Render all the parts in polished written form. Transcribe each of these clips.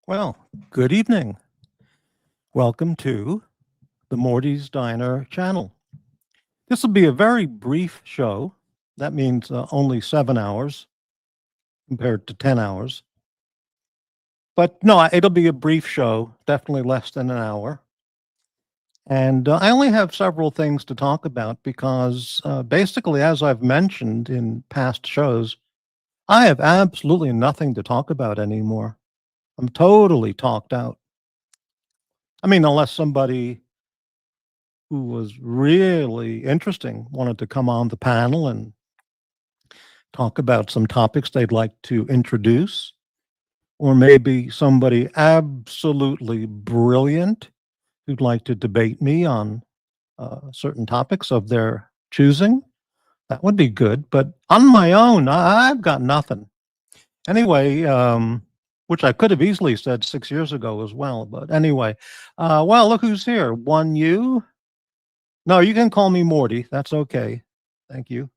Well, good evening. Welcome to the Morty's Diner channel. This will be a very brief show. That means only 7 hours compared to 10 hours. But no, it'll be a brief show, definitely less than an hour. And I only have several things to talk about because basically, as I've mentioned in past shows, I have absolutely nothing to talk about anymore. I'm totally talked out. I mean, unless somebody who was really interesting wanted to come on the panel and talk about some topics they'd like to introduce, or maybe somebody absolutely brilliant who'd like to debate me on certain topics of their choosing. That would be good. But on my own, I've got nothing. Anyway, which I could have easily said 6 years ago as well. But anyway, well, look who's here. One you. No, you can call me Morty. That's okay. Thank you.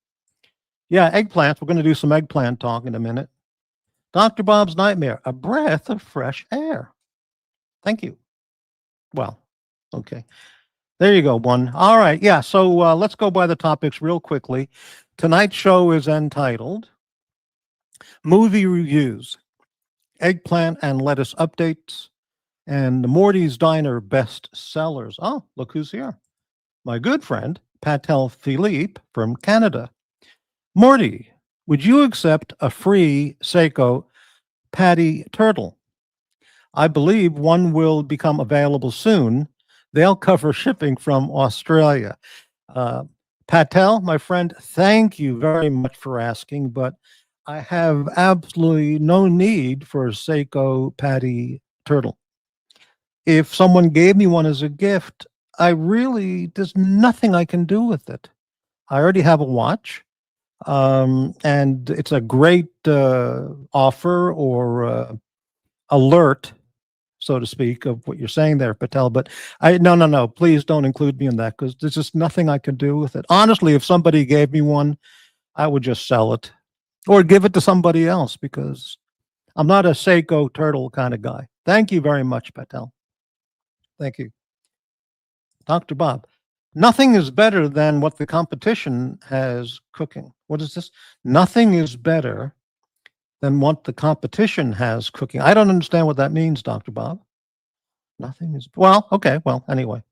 Yeah, eggplant. We're going to do some eggplant talk in a minute. Dr. Bob's Nightmare, a breath of fresh air. Thank you. Well, okay. There you go, one. All right. Yeah, so let's go by the topics real quickly. Tonight's show is entitled Movie Reviews, Eggplant and Lettuce Updates, and Morty's Diner Best Sellers. Oh, look who's here. My good friend, Patel Philippe from Canada. Morty, would you accept a free Seiko patty turtle? I believe one will become available soon. They'll cover shipping from Australia. Patel, my friend, thank you very much for asking, but I have absolutely no need for a Seiko patty turtle. If someone gave me one as a gift, there's nothing I can do with it. I already have a watch. And it's a great offer or alert, so to speak, of what you're saying there, Patel. But no, please don't include me in that because there's just nothing I can do with it. Honestly, if somebody gave me one, I would just sell it or give it to somebody else because I'm not a Seiko turtle kind of guy. Thank you very much, Patel. Thank you. Dr. Bob. Nothing is better than what the competition has cooking. What is this? Nothing is better than what the competition has cooking. I don't understand what that means, Dr. Bob. Nothing is, well, okay, well, anyway.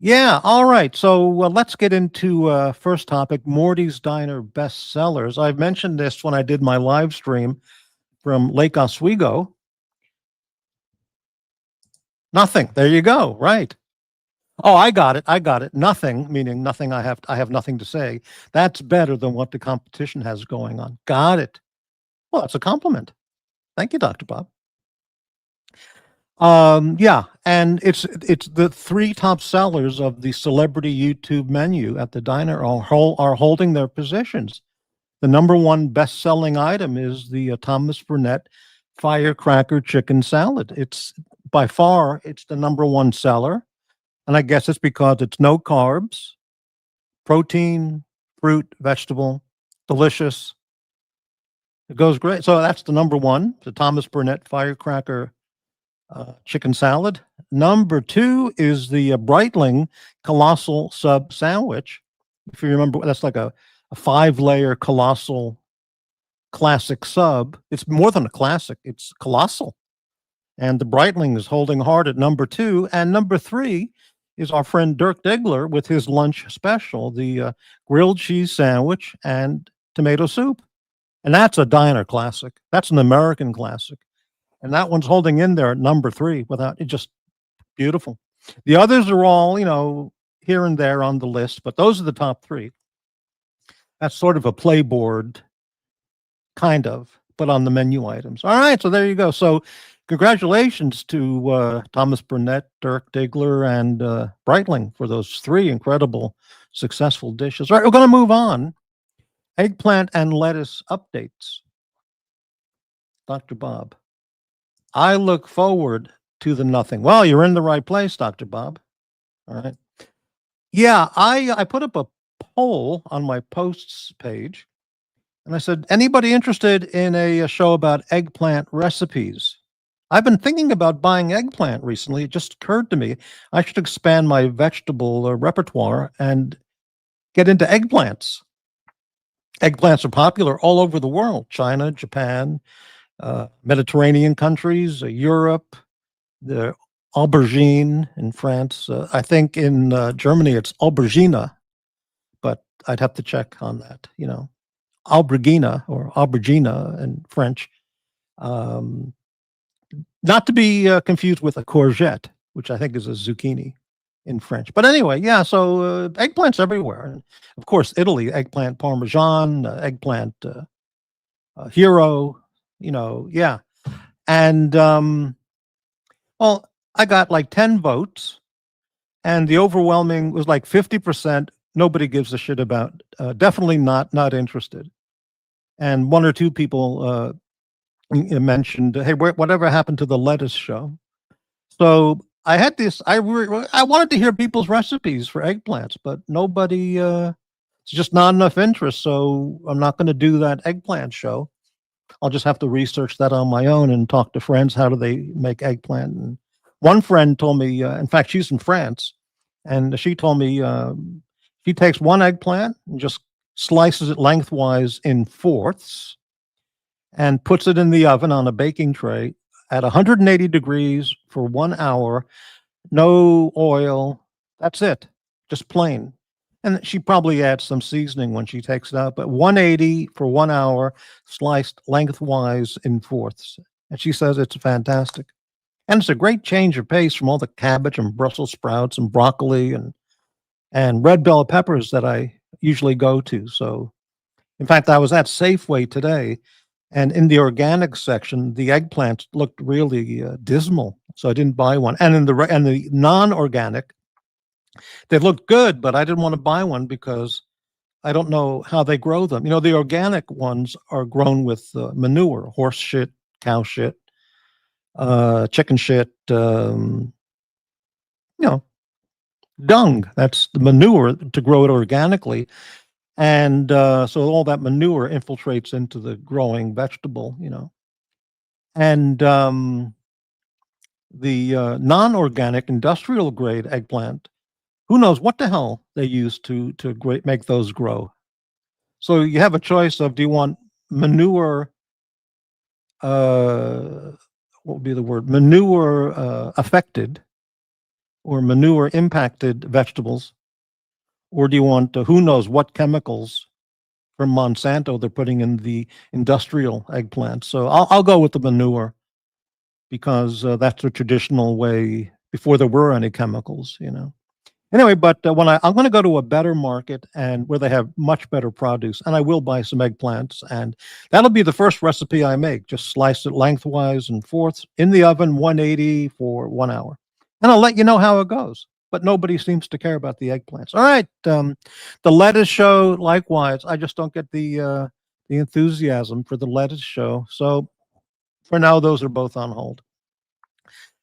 Yeah, all right. So let's get into first topic, Morty's Diner bestsellers. I've mentioned this when I did my live stream from Lake Oswego. Nothing. There you go. Right. Oh, I got it. I got it. Nothing, meaning nothing. I have nothing to say. That's better than what the competition has going on. Got it. Well, that's a compliment. Thank you, Dr. Bob. Yeah, and it's the three top sellers of the celebrity YouTube menu at the diner are holding their positions. The number one best-selling item is the Thomas Burnett Firecracker Chicken Salad. It's by far it's the number one seller. And I guess it's because it's no carbs, protein, fruit, vegetable, delicious. It goes great. So that's the number one, the Thomas Burnett Firecracker chicken salad. Number two is the Breitling Colossal Sub Sandwich. If you remember, that's like a 5-layer colossal classic sub. It's more than a classic, it's colossal. And the Breitling is holding hard at number two. And number three is our friend Dirk Diggler with his lunch special, the grilled cheese sandwich and tomato soup. And that's a diner classic. That's an American classic. And that one's holding in there at number three without it, just beautiful. The others are all, here and there on the list, but those are the top three. That's sort of a playboard, kind of, but on the menu items. All right, so there you go. So congratulations to Thomas Burnett, Dirk Diggler, and Breitling for those three incredible, successful dishes. All right, we're going to move on. Eggplant and lettuce updates. Dr. Bob. I look forward to the nothing. Well, you're in the right place, Dr. Bob. All right. Yeah, I put up a poll on my posts page, and I said, anybody interested in a show about eggplant recipes? I've been thinking about buying eggplant recently. It just occurred to me I should expand my vegetable repertoire and get into eggplants. Eggplants are popular all over the world: China, Japan, Mediterranean countries, Europe, the aubergine in France. I think in Germany it's aubergine, but I'd have to check on that. Aubergine or aubergine in French. Um, Not to be confused with a courgette, which I think is a zucchini in French. But anyway, yeah, so eggplants everywhere. And of course, Italy, eggplant parmesan, eggplant hero, yeah. And, well, I got like 10 votes, and the overwhelming was like 50%. Nobody gives a shit about, definitely not interested. And one or two people mentioned, hey, whatever happened to the lettuce show? So I had this. I wanted to hear people's recipes for eggplants, but nobody. It's just not enough interest. So I'm not going to do that eggplant show. I'll just have to research that on my own and talk to friends. How do they make eggplant? And one friend told me. In fact, she's in France, and she told me she takes one eggplant and just slices it lengthwise in fourths and puts it in the oven on a baking tray at 180 degrees for 1 hour, no oil. That's it, just plain. And she probably adds some seasoning when she takes it out, but 180 for 1 hour, sliced lengthwise in fourths. And she says it's fantastic. And it's a great change of pace from all the cabbage and Brussels sprouts and broccoli and red bell peppers that I usually go to. So, in fact, I was at Safeway today, and in the organic section, the eggplants looked really dismal, so I didn't buy one. And in the non-organic, they looked good, but I didn't want to buy one because I don't know how they grow them. The organic ones are grown with manure, horse shit, cow shit, chicken shit, dung. That's the manure to grow it organically. And so all that manure infiltrates into the growing vegetable, And the non-organic industrial grade eggplant, who knows what the hell they use to make those grow. So you have a choice of, do you want manure, what would be the word, manure affected or manure impacted vegetables? Or do you want who knows what chemicals from Monsanto they're putting in the industrial eggplant? So I'll go with the manure because that's the traditional way before there were any chemicals, Anyway, but when I'm going to go to a better market and where they have much better produce, and I will buy some eggplants, and that'll be the first recipe I make. Just slice it lengthwise and fourths in the oven, 180 for 1 hour, and I'll let you know how it goes. But nobody seems to care about the eggplants. All right, the lettuce show, likewise. I just don't get the enthusiasm for the lettuce show. So for now, those are both on hold.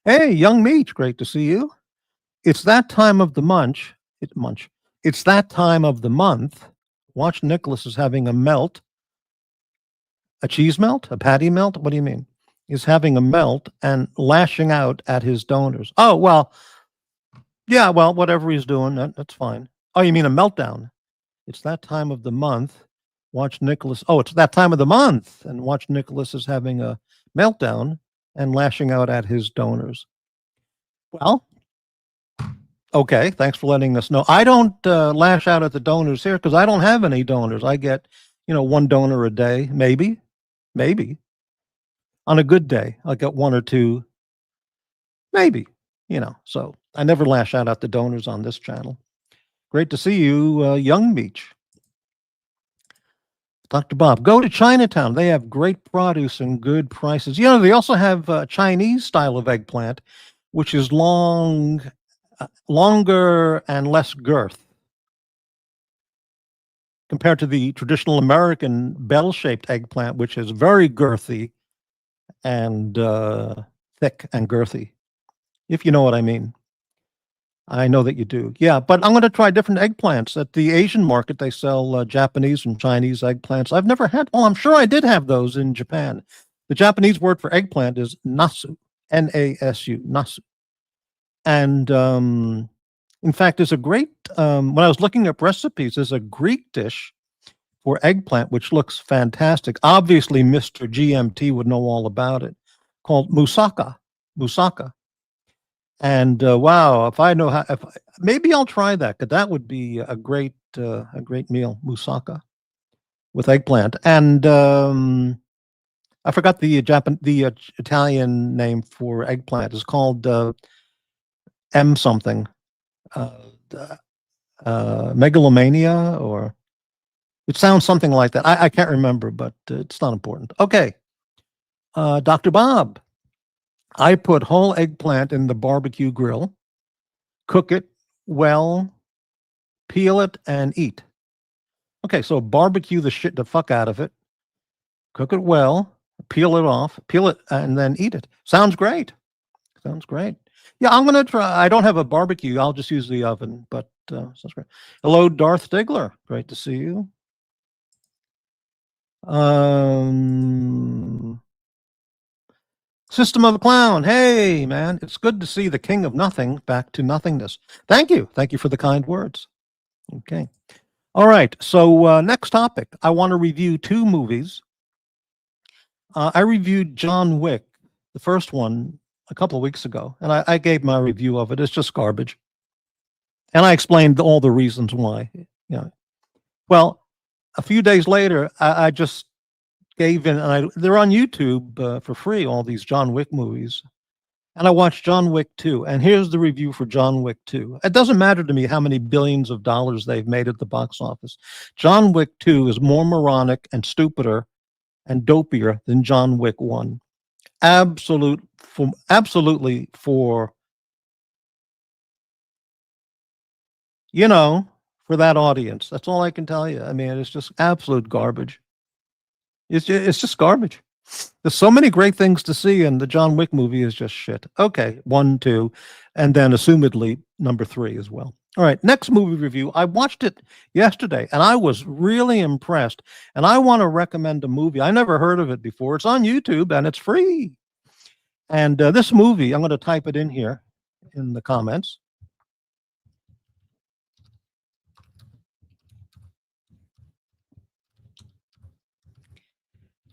Hey, young Meach, great to see you. It's that time of the munch. It's that time of the month. Watch Nicholas is having a melt. A cheese melt? A patty melt? What do you mean? He's having a melt and lashing out at his donors. Oh, well. Yeah, well, whatever he's doing, that's fine. Oh, you mean a meltdown? It's that time of the month. Watch Nicholas. Oh, it's that time of the month. And watch Nicholas is having a meltdown and lashing out at his donors. Well, okay, thanks for letting us know. I don't lash out at the donors here because I don't have any donors. I get, one donor a day, maybe. On a good day, I'll get one or two, maybe, so I never lash out at the donors on this channel. Great to see you, young Beach. Dr. Bob, go to Chinatown. They have great produce and good prices. They also have a Chinese style of eggplant, which is longer and less girth compared to the traditional American bell-shaped eggplant, which is very girthy and thick and girthy, if you know what I mean. I know that you do. Yeah, but I'm going to try different eggplants. At the Asian market, they sell Japanese and Chinese eggplants. I've never had, I'm sure I did have those in Japan. The Japanese word for eggplant is nasu, Nasu, nasu. And in fact, there's a great, when I was looking up recipes, there's a Greek dish for eggplant, which looks fantastic. Obviously, Mr. GMT would know all about it, called moussaka. Moussaka. And wow, if I know how, if maybe I'll try that, because that would be a great meal, moussaka with eggplant. And I forgot the Italian name for eggplant. It's called M something, uh, megalomania, or it sounds something like that. I can't remember, but it's not important. Okay, Dr. Bob, I put whole eggplant in the barbecue grill, cook it well, peel it, and eat. Okay, so barbecue the fuck out of it, cook it well, peel it, and then eat it. Sounds great. Sounds great. Yeah, I'm gonna try. I don't have a barbecue. I'll just use the oven. But sounds great. Hello, Darth Stigler. Great to see you. System of a Clown. Hey, man, it's good to see the king of nothing back to nothingness. Thank you. Thank you for the kind words. Okay. All right. So next topic. I want to review two movies. I reviewed John Wick, the first one, a couple of weeks ago, and I gave my review of it. It's just garbage. And I explained all the reasons why. Well, a few days later, I just gave in, and they're on YouTube for free, all these John Wick movies. And I watched John Wick 2, and here's the review for John Wick 2. It doesn't matter to me how many billions of dollars they've made at the box office. John Wick 2 is more moronic and stupider and dopier than John Wick 1. Absolutely for, for that audience. That's all I can tell you. I mean, it's just absolute garbage. It's just garbage. There's so many great things to see, and the John Wick movie is just shit. Okay, 1, 2, and then assumedly number 3 as well. All right, next movie review. I watched it yesterday, and I was really impressed. And I want to recommend a movie. I never heard of it before. It's on YouTube, and it's free. And this movie, I'm going to type it in here in the comments.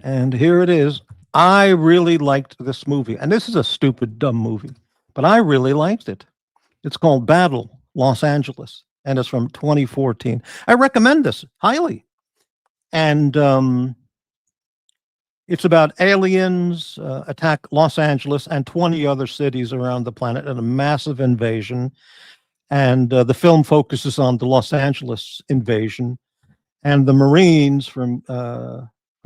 And here it is. I really liked this movie. And this is a stupid, dumb movie, but I really liked it. It's called Battle, Los Angeles, and it's from 2014. I recommend this highly. And it's about aliens attack Los Angeles and 20 other cities around the planet in a massive invasion. And the film focuses on the Los Angeles invasion. And the Marines from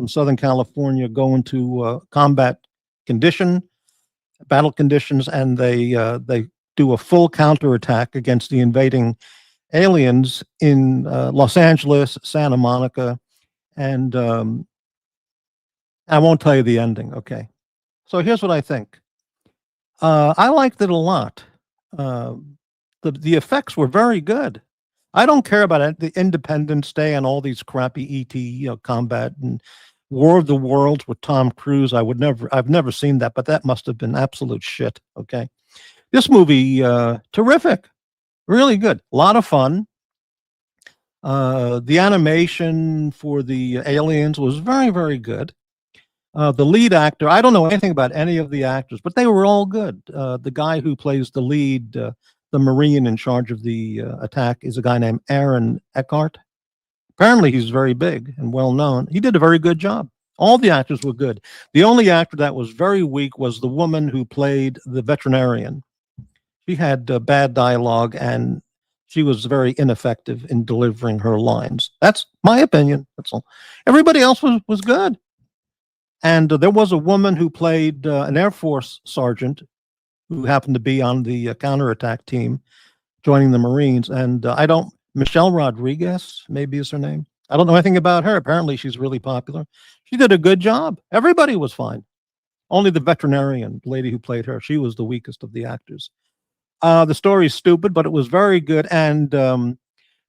Southern California go into battle conditions, and they do a full counterattack against the invading aliens in Los Angeles, Santa Monica, and I won't tell you the ending. Okay, so here's what I think. I liked it a lot. The effects were very good. I don't care about the Independence Day and all these crappy ET combat and War of the Worlds with Tom Cruise. I've never seen that, but that must have been absolute shit. Okay, this movie, terrific, really good, a lot of fun. The animation for the aliens was very, very good. The lead actor, I don't know anything about any of the actors, but they were all good. The guy who plays the lead, the Marine in charge of the attack, is a guy named Aaron Eckhart. Apparently, he's very big and well known. He did a very good job. All the actors were good. The only actor that was very weak was the woman who played the veterinarian. She had bad dialogue, and she was very ineffective in delivering her lines. That's my opinion. That's all. Everybody else was good. And there was a woman who played an Air Force sergeant who happened to be on the counterattack team joining the Marines. And Michelle Rodriguez, maybe is her name. I don't know anything about her. Apparently, she's really popular. She did a good job. Everybody was fine. Only the veterinarian lady who played her, she was the weakest of the actors. The story's stupid, but it was very good. And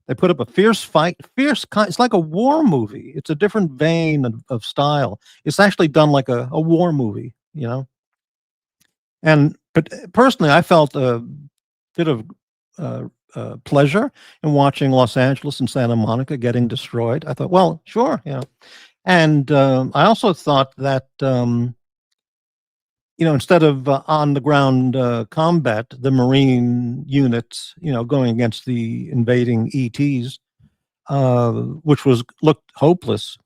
they put up a fierce fight. It's like a war movie. It's a different vein of style. It's actually done like a war movie, But personally, I felt a bit of uh, pleasure in watching Los Angeles and Santa Monica getting destroyed. I thought, well, sure, And I also thought that instead of on the ground combat, the Marine units, going against the invading ETs, which looked hopeless.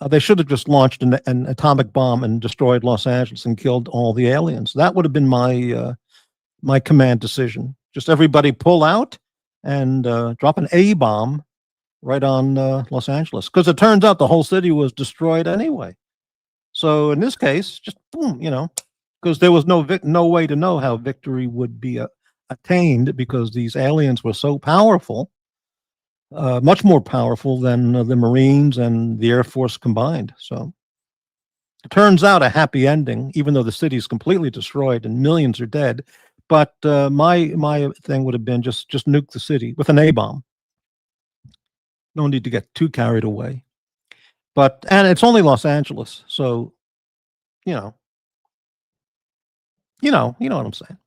They should have just launched an atomic bomb and destroyed Los Angeles and killed all the aliens. That would have been my command decision. Just everybody pull out and drop an A bomb right on Los Angeles, because it turns out the whole city was destroyed anyway. So in this case, just boom, because there was no way to know how victory would be attained, because these aliens were so powerful, much more powerful than the Marines and the Air Force combined. So it turns out a happy ending, even though the city is completely destroyed and millions are dead. But my thing would have been just nuke the city with an A bomb. No need to get too carried away. And it's only Los Angeles, so you know what I'm saying.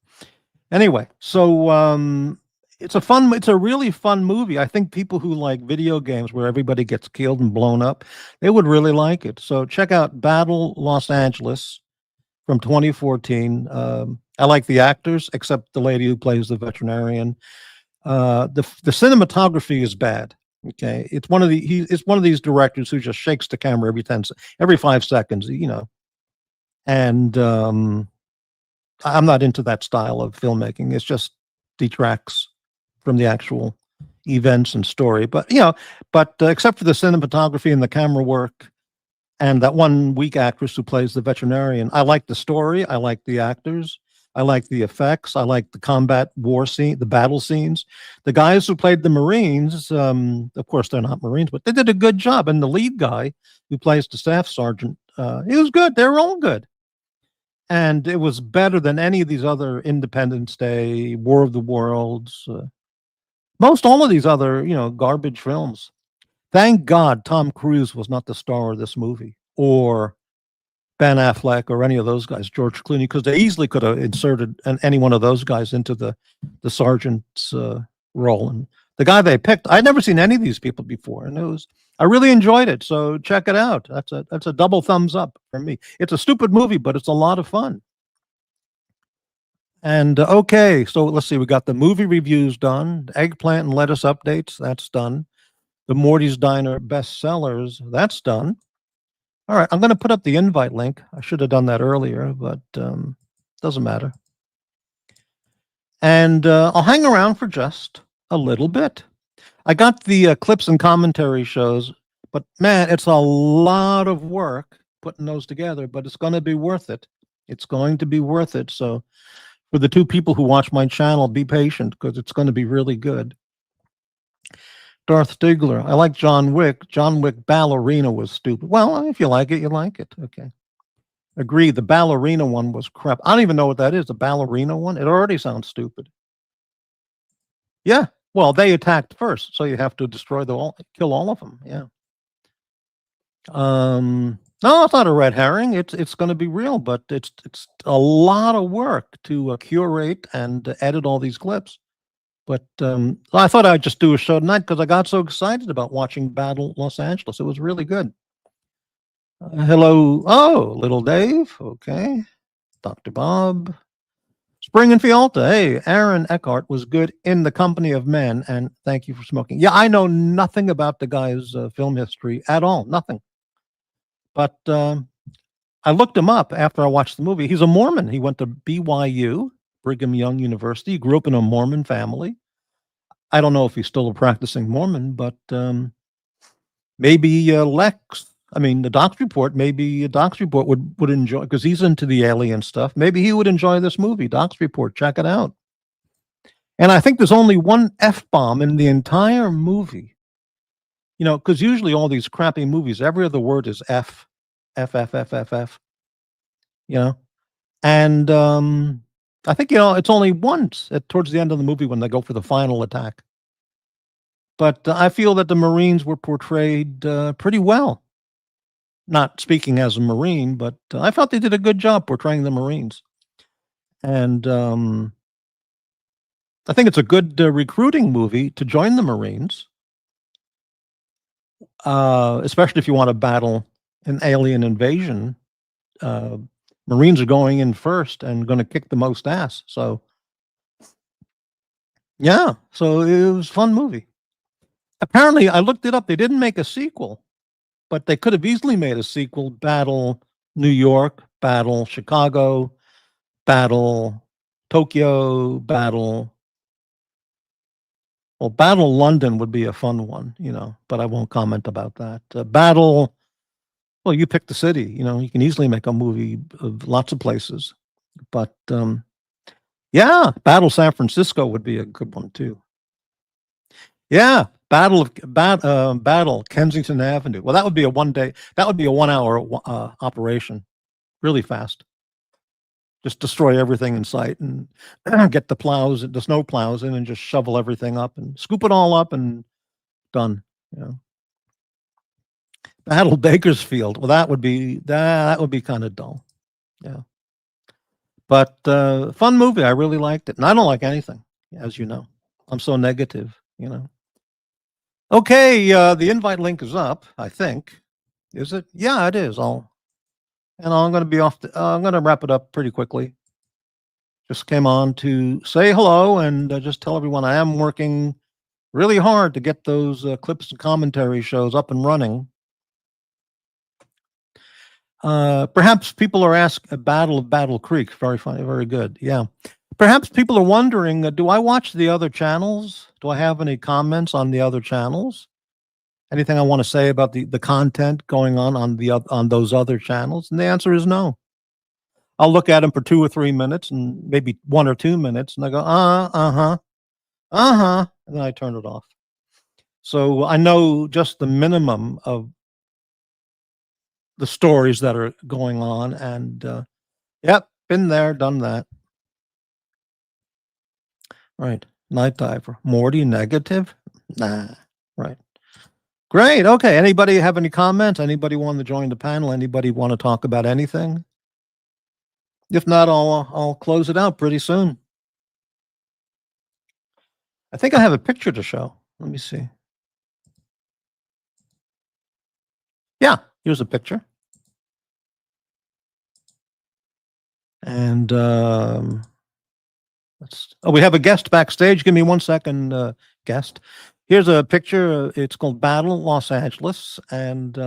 Anyway, so it's a really fun movie. I think people who like video games where everybody gets killed and blown up, they would really like it. So check out Battle Los Angeles from 2014. I like the actors, except the lady who plays the veterinarian. The cinematography is bad. Okay, it's one of these directors who just shakes the camera every 5 seconds. And I'm not into that style of filmmaking. It's just detracts from the actual events and story. But except for the cinematography and the camera work, and that one weak actress who plays the veterinarian, I like the story. I like the actors. I like the effects. I like the combat war scene, the battle scenes. The guys who played the Marines, of course, they're not Marines, but they did a good job. And the lead guy who plays the staff sergeant, he was good. They were all good. And it was better than any of these other Independence Day, War of the Worlds, all of these other, garbage films. Thank God Tom Cruise was not the star of this movie, or Ben Affleck, or any of those guys, George Clooney, because they easily could have inserted any one of those guys into the sergeant's role. And the guy they picked, I'd never seen any of these people before, and I really enjoyed it. So check it out. That's a double thumbs up for me. It's a stupid movie, but it's a lot of fun. And okay, so let's see. We got the movie reviews done, Eggplant and Lettuce updates. That's done. The Morty's Diner bestsellers. That's done. All right, I'm going to put up the invite link. I should have done that earlier, but doesn't matter. And I'll hang around for just a little bit. I got the clips and commentary shows, but man, it's a lot of work putting those together, but it's going to be worth it. It's going to be worth it. So for the 2 people who watch my channel, be patient, because it's going to be really good. Darth Stigler, I like John Wick. John Wick Ballerina was stupid. Well, if you like it, you like it. Okay. Agree. The ballerina one was crap. I don't even know what that is. The ballerina one? It already sounds stupid. Yeah. Well, they attacked first, so you have to kill all of them. Yeah. No, it's not a red herring. It's going to be real, but it's a lot of work to curate and edit all these clips. But I thought I'd just do a show tonight because I got so excited about watching Battle Los Angeles. It was really good. Hello. Oh, Little Dave. Okay. Dr. Bob. Spring and Fialta. Hey, Aaron Eckhart was good in The Company of Men, and thank you for smoking. Yeah, I know nothing about the guy's film history at all. Nothing. But I looked him up after I watched the movie. He's a Mormon. He went to BYU, Brigham Young University. He grew up in a Mormon family. I don't know if he's still a practicing Mormon, but maybe the Doc's Report, maybe Doc's Report would enjoy, because he's into the alien stuff. Maybe he would enjoy this movie, Doc's Report. Check it out. And I think there's only one F-bomb in the entire movie. Because usually all these crappy movies, every other word is F, F, F, F, F, F. And I think, it's only once towards the end of the movie when they go for the final attack. But I feel that the Marines were portrayed pretty well. Not speaking as a Marine, but I felt they did a good job portraying the Marines. And I think it's a good recruiting movie to join the Marines, especially if you want to battle an alien invasion. Uh, Marines are going in first and going to kick the most ass. So, yeah, so it was a fun movie. Apparently, I looked it up. They didn't make a sequel, but they could have easily made a sequel. Battle New York, Battle Chicago, Battle Tokyo, Battle. Well, Battle London would be a fun one, but I won't comment about that. Battle. Well, you pick the city. You can easily make a movie of lots of places. But yeah, Battle San Francisco would be a good one too. Yeah, Battle Kensington Avenue. Well, that would be a 1 day. That would be a 1 hour operation, really fast. Just destroy everything in sight and get the snow plows in, and just shovel everything up and scoop it all up and done. Battle Bakersfield. Well, that would be kind of dull. Yeah, but fun movie. I really liked it, and I don't like anything, as you know. I'm so negative. Okay, the invite link is up. I think. Is it? Yeah, it is. I'm going to be off. I'm going to wrap it up pretty quickly. Just came on to say hello and just tell everyone I am working really hard to get those clips and commentary shows up and running. Perhaps people are asking Battle of Battle Creek. Very funny, very good. Yeah. Perhaps people are wondering, do I watch the other channels? Do I have any comments on the other channels? Anything I want to say about the content going on those other channels? And the answer is no. I'll look at them for 2 or 3 minutes and maybe 1 or 2 minutes, and I go, and then I turn it off. So I know just the minimum of the stories that are going on, and yep, been there, done that. Right. Night Diver. Morty negative? Nah. Right. Great. Okay. Anybody have any comments? Anybody want to join the panel? Anybody want to talk about anything? If not, I'll close it out pretty soon. I think I have a picture to show. Let me see. Yeah, here's a picture. And we have a guest backstage. Give me 1 second, guest. Here's a picture. It's called Battle Los Angeles, and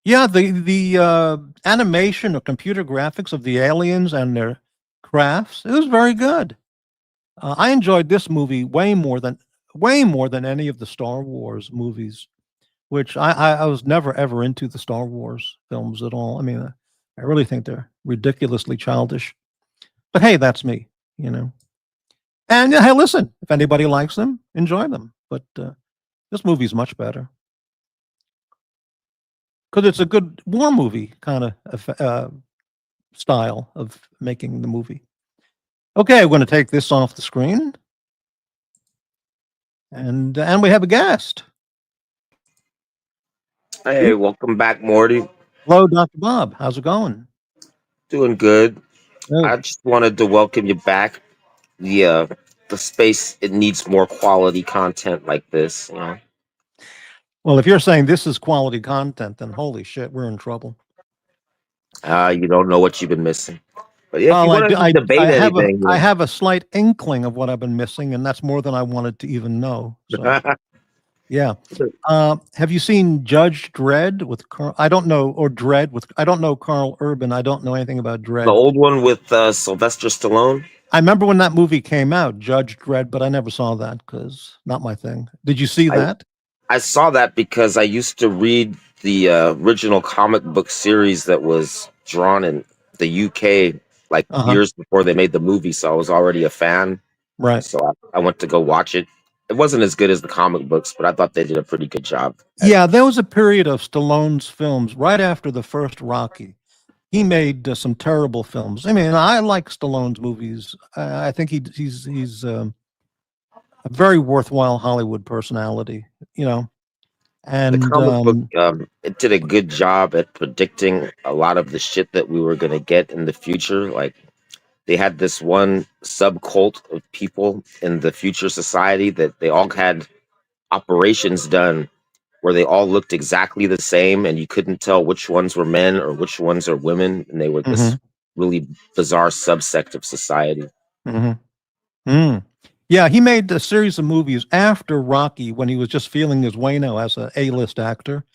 yeah, the animation or computer graphics of the aliens and their crafts, it was very good. I enjoyed this movie way more than any of the Star Wars movies, which I was never ever into the Star Wars films at all. I mean, I really think they're ridiculously childish. But hey, that's me. And hey, listen, if anybody likes them, enjoy them. But this movie's much better because it's a good war movie kind of style of making the movie. Okay, I'm going to take this off the screen, and we have a guest. Hey, welcome back, Morty. Hello, Dr. Bob. How's it going? Doing good. Good. I just wanted to welcome you back. The space, it needs more quality content like this. Well, if you're saying this is quality content, then holy shit, we're in trouble. You don't know what you've been missing. But yeah, if you Well, want to debate anything, I have a slight inkling of what I've been missing, and that's more than I wanted to even know. So, yeah. Have you seen Judge Dredd with Carl? I don't know, or Dredd with, I don't know Carl Urban. I don't know anything about the Dredd. old one with Sylvester Stallone. I remember when that movie came out, Judge Dredd, but I never saw that because not my thing. Did you see that? I saw that because I used to read the original comic book series that was drawn in the UK like years before they made the movie, so I was already a fan. Right. So I went to go watch it. It wasn't as good as the comic books, but I thought they did a pretty good job. Yeah, there was a period of Stallone's films right after the first Rocky. He made some terrible films. I mean, I like Stallone's movies. I think he's a very worthwhile Hollywood personality. The And comic book, it did a good job at predicting a lot of the shit that we were gonna get in the future. Like they had this one subcult of people in the future society that they all had operations done where they all looked exactly the same and you couldn't tell which ones were men or which ones are women, and they were this mhm, really bizarre subsect of society. mhm, mm. Yeah, he made a series of movies after Rocky when he was just feeling his way now as a A-list actor.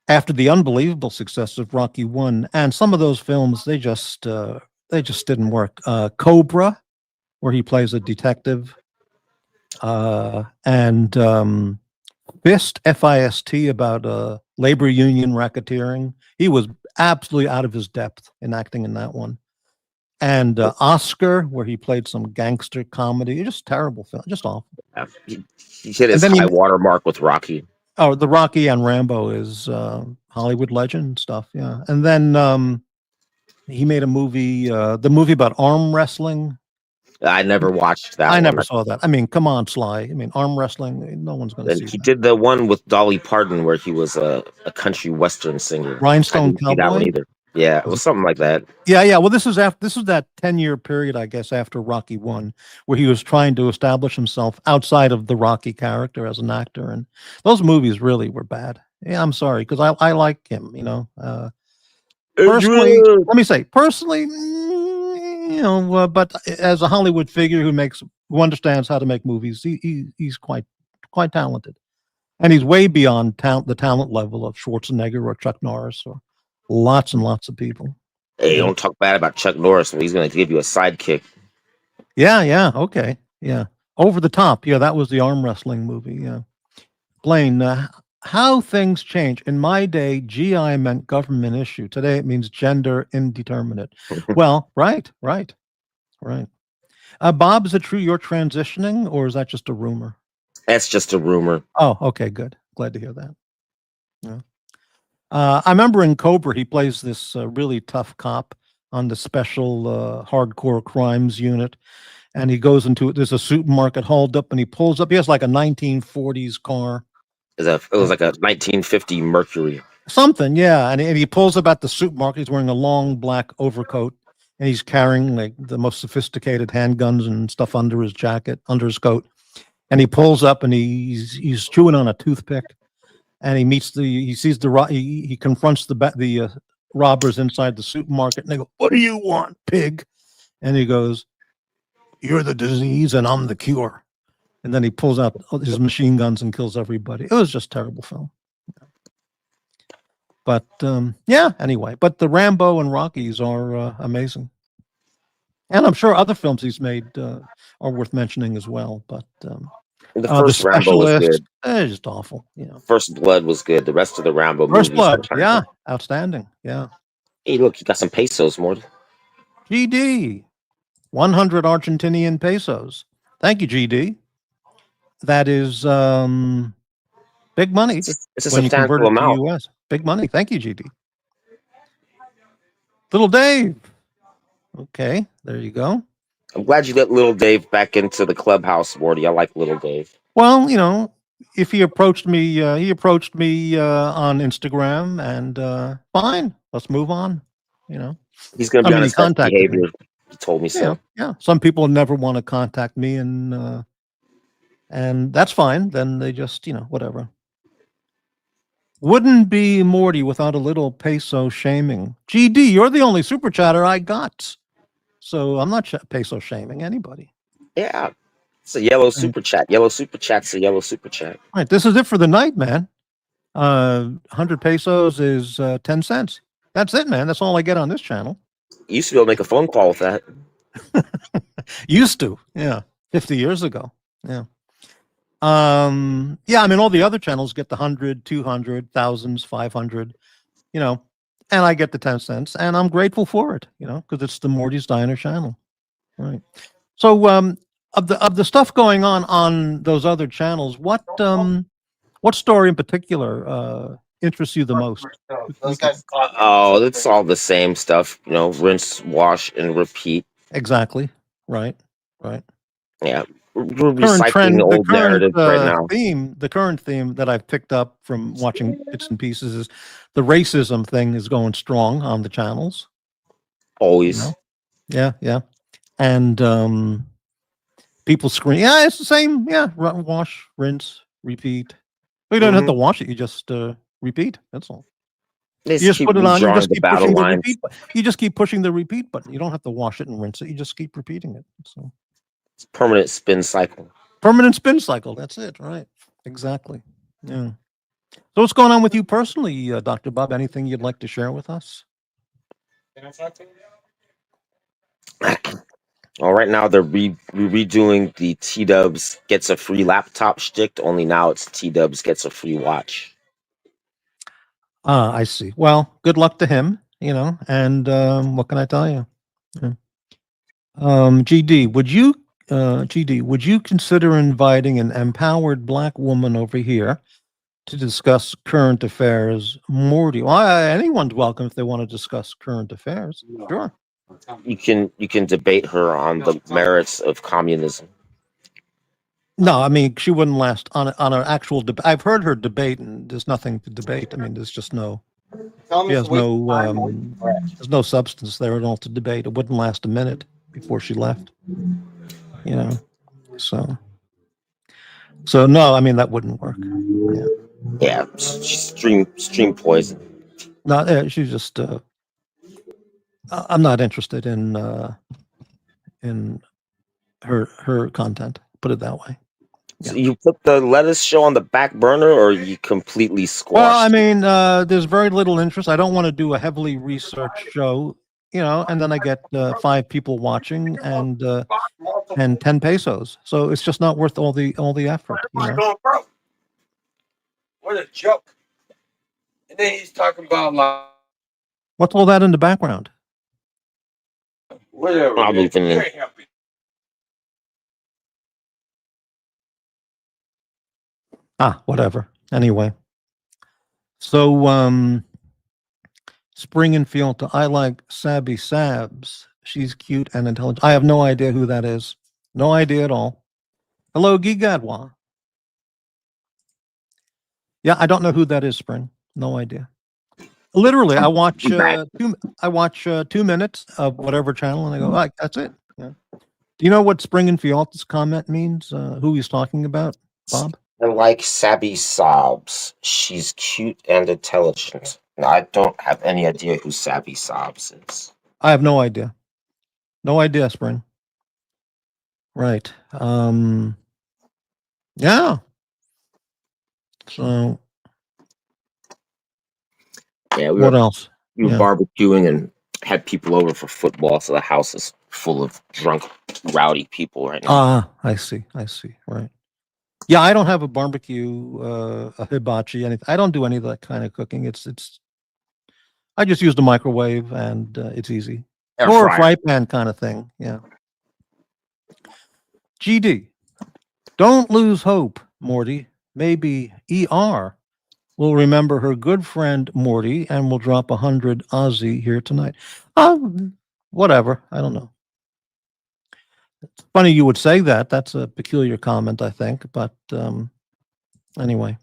After the unbelievable success of Rocky One, and some of those films they just didn't work. Cobra, where he plays a detective, and Fist, F-I-S-T, about labor union racketeering. He was absolutely out of his depth in acting in that one. And Oscar, where he played some gangster comedy. Just terrible film, just awful. Yeah, he hit And his then high water mark with Rocky. oh, the Rocky and Rambo is Hollywood legend stuff. Yeah, and then he made a movie, the movie about arm wrestling. I never watched that I one. never saw that. I mean, come on, Sly. I mean, arm wrestling. No one's going to And see he that. did the one with Dolly Parton where he was a country western singer. I Rhinestone didn't see that one Cowboy. either. Yeah, it was something like that. Yeah, yeah. Well, this is that 10-year period, I guess, after Rocky One, where he was trying to establish himself outside of the Rocky character as an actor, and those movies really were bad. Yeah, I'm sorry because I like him. Personally, Adrian! let me say personally, but as a Hollywood figure who understands how to make movies, he's quite talented, and he's way beyond the talent level of Schwarzenegger or Chuck Norris or lots and lots of people. Hey, Yeah. don't talk bad about Chuck Norris when he's going to give you a sidekick. Yeah, yeah, okay, yeah. Over the Top, yeah, that was the arm wrestling movie. Yeah, Blaine, how things change. In my day, GI meant government issue. Today, it means gender indeterminate. Well, right, right, right. Bob, is it true you're transitioning, or is that just a rumor? That's just a rumor. Oh, okay, good. Glad to hear that. Yeah. I remember in Cobra, he plays this really tough cop on the special hardcore crimes unit, and he goes into it. There's a supermarket hauled up, and he pulls up. He has like a 1940s car, It was like a 1950 Mercury. something, yeah. And he pulls up at the supermarket. He's wearing a long black overcoat, and he's carrying like the most sophisticated handguns and stuff under his jacket, under his coat. And he pulls up, and he's chewing on a toothpick. And he confronts the robbers inside the supermarket, and they go, "What do you want, pig?" And he goes, "You're the disease, and I'm the cure." And then he pulls out his machine guns and kills everybody. It was just a terrible film. But yeah, anyway. But the Rambo and Rockies are amazing, and I'm sure other films he's made are worth mentioning as well. But The the first Rambo was Specialist, good. just awful. First Blood was good. The rest of the Rambo First movies were Blood, kind yeah, of. outstanding. Yeah, Hey, look, you got some pesos, Morty. GD, 100 Argentinian pesos. Thank you, GD. That is big money It's a when you convert substantial it to amount. US. Big money. Thank you, GD. Little Dave. Okay, there you go. I'm glad you let Little Dave back into the clubhouse, Morty. I like Little Dave. Well, if he approached me, on Instagram, and fine, let's move on. He's going to I be on mean, he his best contacted me. behavior. He told me Yeah, so. yeah. Some people never want to contact me, and that's fine. Then they just, whatever. Wouldn't be Morty without a little peso shaming. GD, you're the only super chatter I got, so I'm not peso shaming anybody. Yeah. It's a yellow Right. super chat. Yellow super chat's a yellow super chat. Right, this is it for the night, man. 100 pesos is 10 cents. That's it, man. That's all I get on this channel. You used to be able to make a phone call with that. Used to, yeah, 50 years ago. Yeah. Yeah, I mean, all the other channels get the 100, 200, thousands, 500, and I get the 10 cents, and I'm grateful for it, because it's the Morty's Diner channel. Right. So, of the stuff going on those other channels, what story in particular interests you the most? Those guys. Oh, it's all the same stuff. Rinse, wash, and repeat. Exactly. Right. Right. Yeah, we're Current recycling trend, the old narratives right now. the current theme that I've picked up from watching bits and pieces is the racism thing is going strong on the channels. You Always. know, yeah, yeah, and people scream. Yeah, it's the same. Yeah, wash, rinse, repeat. You don't have Hmm. to wash it. You just repeat. That's all. They You just just keep put it on. You redrawing just the keep battle pushing the lines. repeat. You just keep pushing the repeat button. You don't have to wash it and rinse it. You just keep repeating it. So It's permanent spin cycle. permanent spin cycle. That's it. Right. Exactly. Yeah. So what's going on with you personally, Dr. Bob? Anything you'd like to share with us? All right, now they're redoing the T Dubs gets a free laptop shtick. Only now it's T Dubs gets a free watch. Ah, I see. Well, good luck to him. And what can I tell you? Yeah. GD, would you consider inviting an empowered black woman over here to discuss current affairs? Morty, well, anyone's welcome if they want to discuss current affairs. Sure. You can debate her on the merits of communism. No, I mean she wouldn't last on an actual debate. I've heard her debate, and there's nothing to debate. I mean, there's just no. She has no. There's no substance there at all to debate. It wouldn't last a minute before she left. You know. So. So no, I mean that wouldn't work. Yeah. Yeah, she's stream poison. No, she's just. I'm not interested in her content. Put it that way. So Yeah. you put the lettuce show on the back burner, or you completely Well, I squashed it? mean, there's very little interest. I don't want to do a heavily researched show, and then I get 5 people watching and 10 pesos. So it's just not worth all the effort. Bro, what a joke. And then he's talking about like What's all that in the background? whatever. I'll leave it in. You ain't helping. Whatever. Anyway, so Spring and Fielta, I like Sabby Sabs. She's cute and intelligent. I have no idea who that is. No idea at all. Hello, Gigadwa. Yeah, I don't know who that is, Spring. No idea. Literally, I watch Back. 2 minutes of whatever channel, and I go, that's it. Yeah. Do you know what Spring and Fialta's comment means? Who he's talking about, Bob? I like Sabby Sobs. She's cute and intelligent. Now, I don't have any idea who Sabby Sobs is. I have no idea. No idea, Spring. Right. Yeah. So Yeah, we what were else? we were Yeah. barbecuing and had people over for football, so the house is full of drunk, rowdy people right now. I see. Right. Yeah, I don't have a barbecue, a hibachi, anything. I don't do any of that kind of cooking. It's. I just use the microwave, and it's easy. Air Or a fryer. fry pan kind of thing. Yeah. GD, don't lose hope, Morty. Maybe ER will remember her good friend Morty and will drop 100 Aussie here tonight. Whatever. I don't know. It's funny you would say that. That's a peculiar comment, I think. But anyway.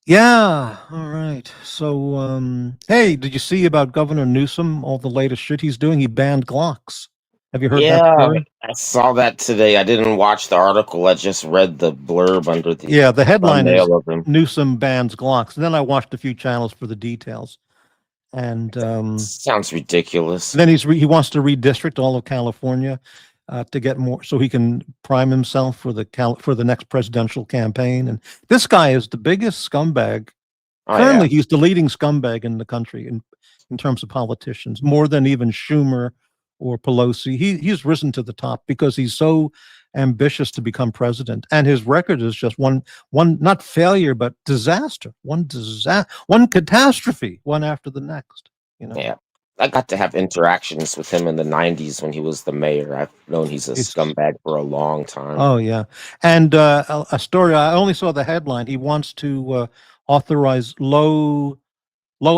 Yeah. All right. So, hey, did you see about Governor Newsom? All the latest shit he's doing. He banned Glocks. Have you heard that Yeah, story? I saw that today. I didn't watch the article. I just read the blurb under the Yeah. The headline is thumbnail of him. Newsom bans Glocks. And then I watched a few channels for the details. And Sounds ridiculous. then he wants to redistrict all of California to get more, so he can prime himself for the next presidential campaign. And this guy is the biggest scumbag. Oh, Currently, yeah. he's the leading scumbag in the country in terms of politicians, more than even Schumer or Pelosi. He's risen to the top because he's so ambitious to become president, and his record is just one not failure but disaster, one catastrophe, one after the next. Yeah. I got to have interactions with him in the 90s when he was the mayor. I've known he's a It's scumbag for a long time. Oh yeah, and a story. I only saw the headline. He wants to authorize low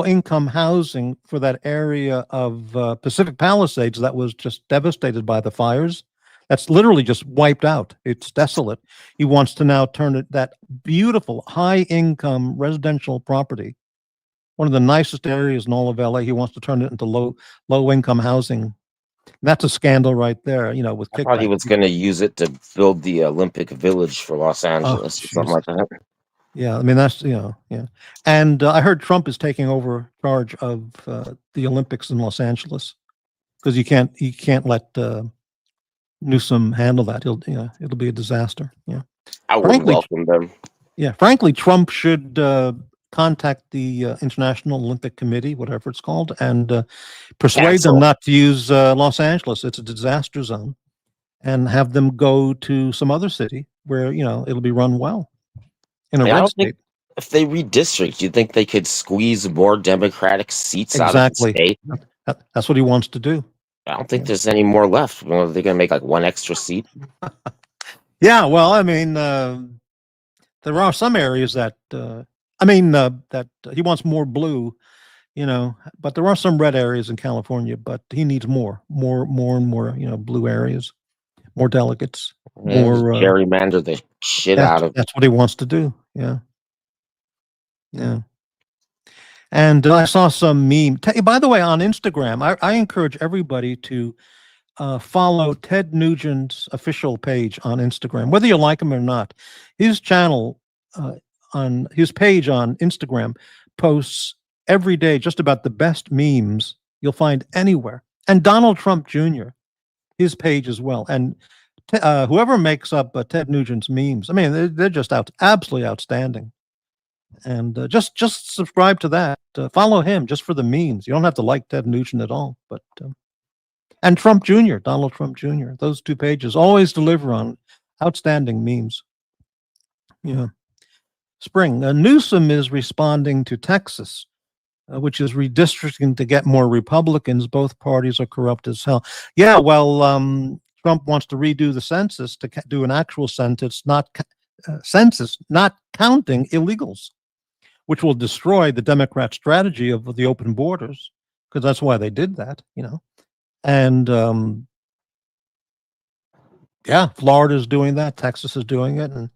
income housing for that area of Pacific Palisades that was just devastated by the fires. That's literally just wiped out. It's desolate. He wants to now turn it, that beautiful high income residential property, one of the nicest areas in all of LA. He wants to turn it into low income housing. That's a scandal right there, with I thought he kickback. was going to use it to build the Olympic Village for Los Oh, Angeles or something jeez. like that. Yeah, I mean that's yeah. And I heard Trump is taking over charge of the Olympics in Los Angeles because he can't let Newsom handle that. It'll be a disaster. Yeah, I would frankly, welcome them. frankly, Trump should contact the International Olympic Committee, whatever it's called, and persuade them Cancel. not to use Los Angeles. It's a disaster zone, and have them go to some other city where it'll be run well in a I red don't think state. if they redistrict, you think they could squeeze more Democratic seats out of the Exactly. state? That's what he wants to do. I don't think Yeah. there's any more left. They're going to make like one extra seat. Yeah, well, I mean, there are some areas that that he wants more blue, but there are some red areas in California. But he needs more and more, blue areas, more delegates, Yeah, just more. gerrymander the shit That's out of. that's what he wants to do. Yeah, yeah. And I saw some meme. By the way, on Instagram, I encourage everybody to follow Ted Nugent's official page on Instagram, whether you like him or not. His channel on his page on Instagram posts every day just about the best memes you'll find anywhere. And Donald Trump Jr., his page as well. And whoever makes up Ted Nugent's memes, I mean, they're just absolutely outstanding. And just subscribe to that. Follow him just for the memes. You don't have to like Ted Nugent at all, but. And Trump Jr., Donald Trump Jr., those two pages always deliver on outstanding memes. Yeah. Spring. Newsom is responding to Texas, which is redistricting to get more Republicans. Both parties are corrupt as hell. Yeah, well, Trump wants to redo the census to do an actual census, not counting illegals, which will destroy the Democrat strategy of the open borders, because that's why they did that, And yeah, Florida's doing that. Texas is doing it. And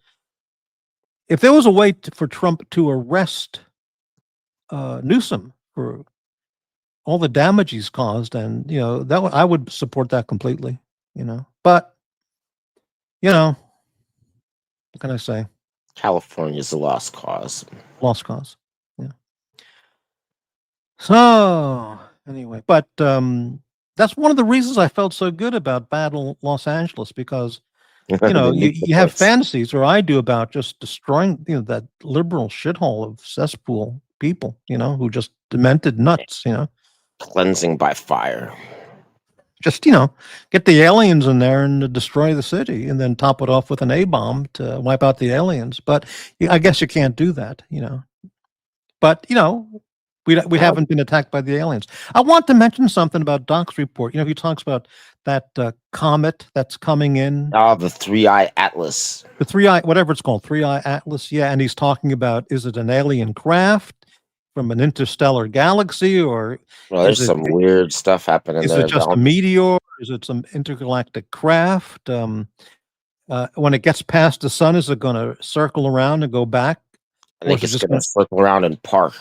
if there was a way for Trump to arrest Newsom for all the damage he's caused, and I would support that completely. But what can I say? California's a lost cause. Lost cause. Yeah. So anyway, but that's one of the reasons I felt so good about Battle Los Angeles, because you have fantasies, or I do, about just destroying that liberal shithole of cesspool people, who just demented nuts, Cleansing by fire. just get the aliens in there and destroy the city, and then top it off with an A-bomb to wipe out the aliens. But I guess you can't do that, but we haven't been attacked by the aliens. I want to mention something about Doc's report. He talks about that comet that's coming in. Oh, the 3-Eye Atlas. The 3-Eye, whatever it's called, 3-Eye Atlas. Yeah, and he's talking about, is it an alien craft from an interstellar galaxy, or well, there's some weird stuff happening there. Is it just a meteor? Is it some intergalactic craft? When it gets past the sun, is it going to circle around and go back? I think it's going to circle around and park.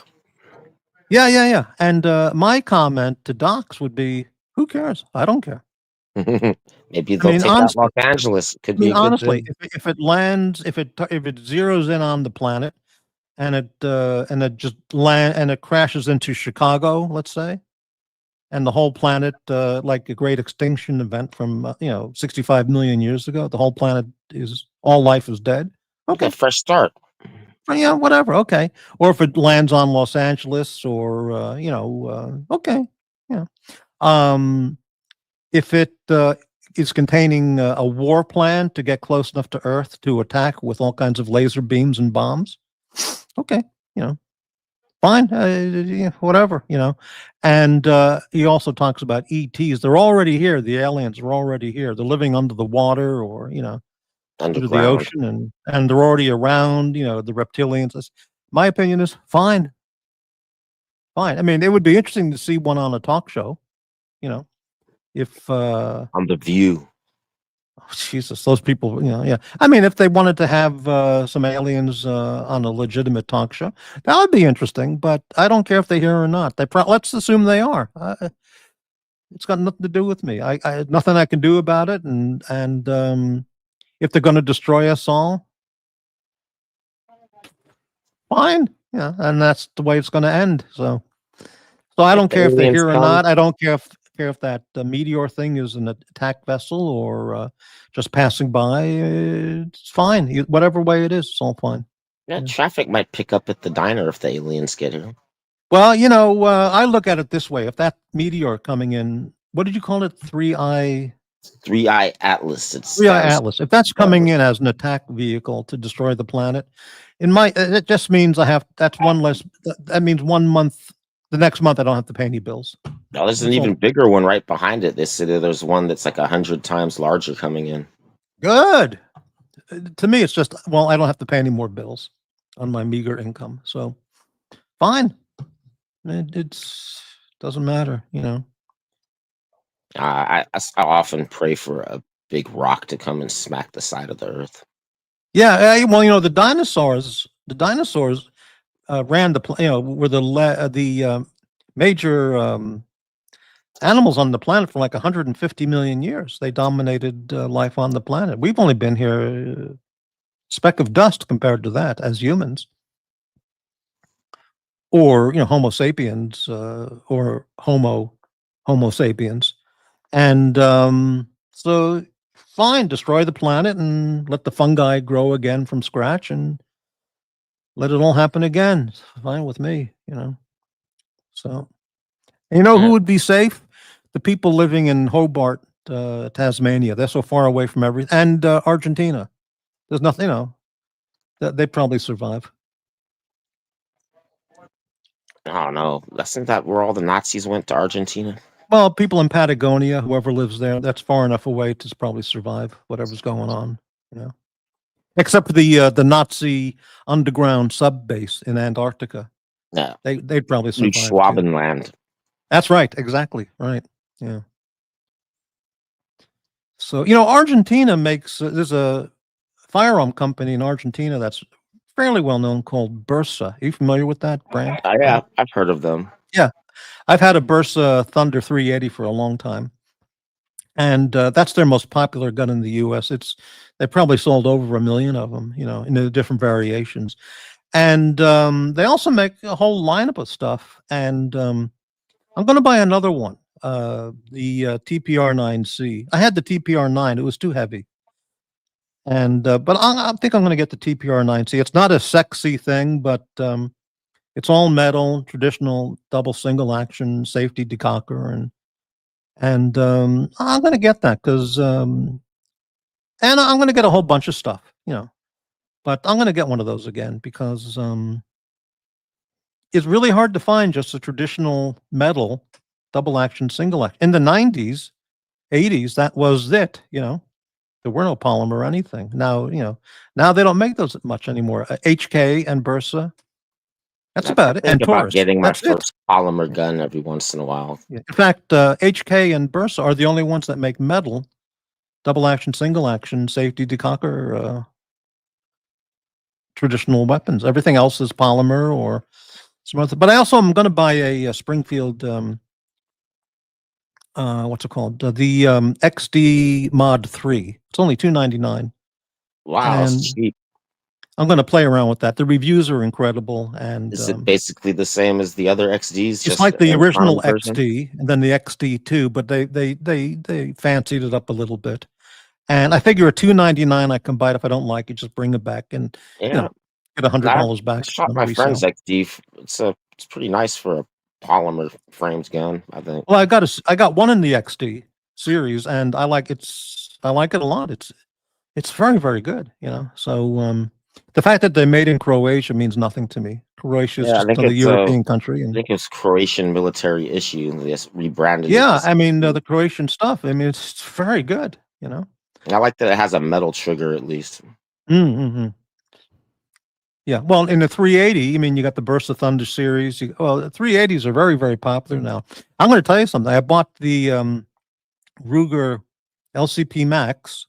Yeah. And my comment to Docs would be, who cares? I don't care. Maybe they'll take out Los Angeles. Could be honestly, if it lands, if it zeroes in on the planet, and it crashes into Chicago, let's say, and the whole planet, like a great extinction event from 65 million years ago, the whole planet all life is dead. Okay, fresh start. Yeah, whatever. Okay. Or if it lands on Los Angeles, or okay, yeah. If it is containing a war plan to get close enough to Earth to attack with all kinds of laser beams and bombs, okay, fine, whatever, And he also talks about ETs. They're already here. The aliens are already here. They're living under the water, or under the ocean, and they're already around. The reptilians. My opinion is fine. I mean, it would be interesting to see one on a talk show. If on The View. Jesus, those people, yeah. I mean, if they wanted to have some aliens on a legitimate talk show, that would be interesting. But I don't care if they're here or not. Let's assume they are. It's got nothing to do with me. I nothing I can do about it. And if they're going to destroy us all, fine. Yeah, and that's the way it's going to end. So I If don't the care if they're aliens here or come, not. I don't care if that meteor thing is an attack vessel or just passing by. It's fine. Whatever way it is, it's all fine. yeah, Yeah. traffic might pick up at the diner if the aliens get here. Well, I look at it this way: if that meteor coming in, what did you call it? Three-eye Atlas. It Three Eye stands. Atlas. If that's coming in as an attack vehicle to destroy the planet, it just means that's one less. That means 1 month. The next month, I don't have to pay any bills. No, there's an That's all. even bigger one right behind it. They said that there's one that's like 100 times larger coming in. Good. To me, it's just, well, I don't have to pay any more bills on my meager income. So fine. It's doesn't matter. I often pray for a big rock to come and smack the side of the earth. Yeah. Well, the dinosaurs ran were the major animals on the planet for like 150 million years. They dominated life on the planet. We've only been here a speck of dust compared to that as humans. Or Homo sapiens, or Homo sapiens, and so fine, destroy the planet and let the fungi grow again from scratch, and let it all happen again. It's fine with me. So who Yeah. would be safe? The people living in Hobart, Tasmania. They're so far away from everything, and Argentina. There's nothing. That they probably survive. I don't know. Isn't that where all the Nazis went, to Argentina? Well, people in Patagonia, whoever lives there, that's far enough away to probably survive whatever's going on. Except for the Nazi underground sub base in Antarctica, Yeah, they'd probably New survive too. Schwabenland. That's right, exactly right. Yeah. So Argentina makes there's a firearm company in Argentina that's fairly well known called Bursa. Are you familiar with that brand? Yeah, I've heard of them. Yeah, I've had a Bursa Thunder 380 for a long time, and that's their most popular gun in the U.S. They probably sold over 1 million of them, in the different variations, and they also make a whole lineup of stuff. And I'm going to buy another one, the TPR-9C. I had the TPR-9; it was too heavy, and but I think I'm going to get the TPR-9C. It's not a sexy thing, but it's all metal, traditional double single action safety decocker, and I'm going to get that because and I'm going to get a whole bunch of stuff, but I'm going to get one of those again because it's really hard to find just a traditional metal double action single action. In the 90s, 80s, that was it. There were no polymer or anything. Now now they don't make those much anymore. HK and Bursa. That's I about it. think And about Taurus. getting my That's it. first polymer gun every once in a while. Yeah. In fact, HK and Bursa are the only ones that make metal double action, single action, safety decocker, traditional weapons. Everything else is polymer or some other. But I also am going to buy a Springfield. What's it called? The XD Mod 3. It's only $299. Wow, And that's cheap. I'm going to play around with that. The reviews are incredible, and Is it basically the same as the other XDs? it's Just like the an original improved version? XD and then the XD2, but they fancied it up a little bit. And I figure at $299 I can buy it. If I don't like it, just bring it back and Yeah, get $100 I back shot on my resale. friend's XD. It's pretty nice for a polymer framed gun, I think. Well, I got one in the XD series, and I like it a lot. It's very, very good. So the fact that they made in Croatia means nothing to me. Croatia is Yeah, I just think another it's European country, I and think it's Croatian military issue. They just rebranded it. yeah, as I mean XD. the Croatian stuff. I mean it's very good. I like that it has a metal trigger at least. Mm-hmm. Yeah, well, in the 380, I mean, you got the Burst of Thunder series. The 380s are very, very popular now. I'm going to tell you something. I bought the Ruger LCP Max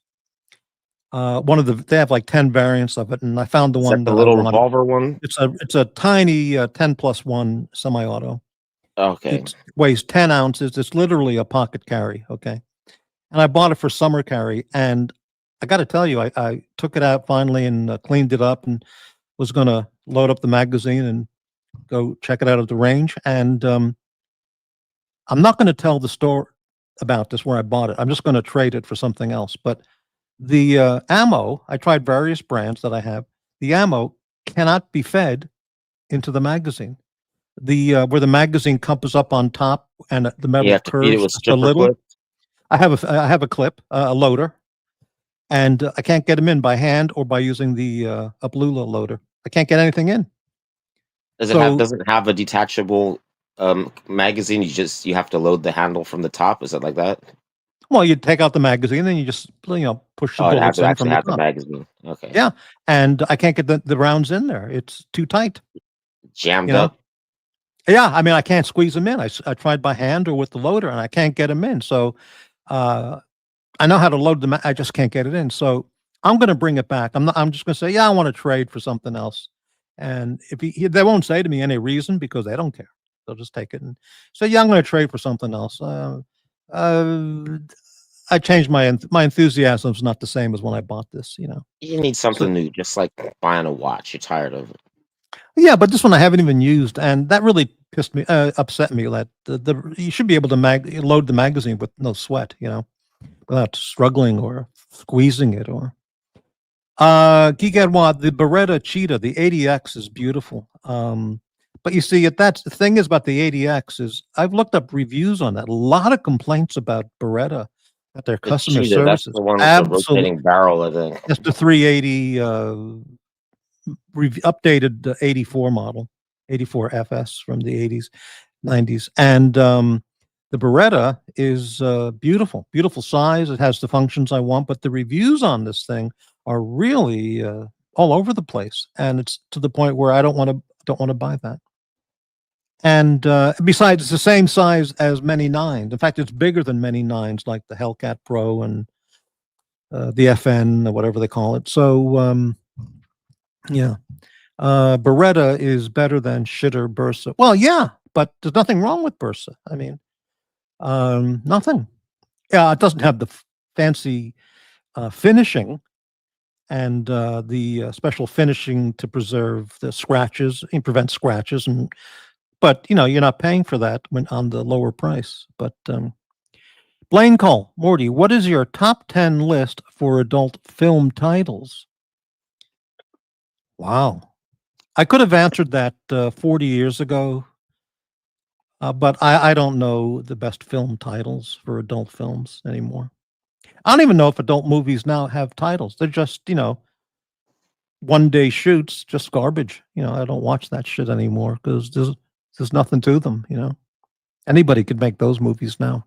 One of they have like 10 variants of it, and I found the Is that one the that I little wanted. revolver one? It's a tiny 10+1 semi-auto. Okay. It weighs 10 ounces. It's literally a pocket carry. Okay. And I bought it for summer carry. And I got to tell you, I took it out finally and cleaned it up and was going to load up the magazine and go check it out at the range. And I'm not going to tell the store about this where I bought it. I'm just going to trade it for something else. But the ammo, I tried various brands that I have. The ammo cannot be fed into the magazine. The where the magazine comes up on top and the You metal have to feed it curves with just a stripper little. clip. I have a clip, a loader, and I can't get them in by hand or by using the a Blula loader. I can't get anything in. So Does it have a detachable magazine? You have to load the handle from the top. Is it like that? well, you take out the magazine, then you just push the Oh, it had bullets to in from actually the have the top. magazine. Okay. Yeah, and I can't get the rounds in there. It's too tight. Jammed You know. up. Yeah, I mean, I can't squeeze them in. I tried by hand or with the loader, and I can't get them in. So uh, I know how to load them. I just can't get it in. So I'm going to bring it back. I'm just going to say, yeah, I want to trade for something else. And if they won't say to me any reason because they don't care. They'll just take it and say, yeah, I'm going to trade for something else. Uh, I changed my enthusiasm's not the same as when I bought this. You need So something new, just like buying a watch. You're tired of it. yeah, but this one I haven't even used, and that really upset me. That the you should be able to load the magazine with no sweat, without struggling or squeezing it or. Geek Edward, the Beretta Cheetah, the 80X is beautiful. But you see, that's the thing is about the 80X is I've looked up reviews on that. A lot of complaints about Beretta at their The customer cheetah, that's services. the one with the Absolutely, rotating barrel, I think. that's the 380 updated 84 model, 84 FS from the 80s, 90s, and the Beretta is beautiful, beautiful size. It has the functions I want, but the reviews on this thing are really all over the place, and it's to the point where I don't want to buy that. And besides, it's the same size as many nines. In fact, it's bigger than many nines, like the Hellcat Pro and the FN or whatever they call it. So yeah, Beretta is better than shitter Bursa. Well, yeah, but there's nothing wrong with Bursa. I mean, nothing. Yeah, it doesn't have the fancy finishing and the special finishing to preserve the scratches and prevent scratches. But you're not paying for that when on the lower price. But Blaine Cole, Morty, what is your top 10 list for adult film titles? Wow, I could have answered that 40 years ago. But I don't know the best film titles for adult films anymore. I don't even know if adult movies now have titles. They're just, one day shoots, just garbage. I don't watch that shit anymore because there's nothing to them. Anybody could make those movies now.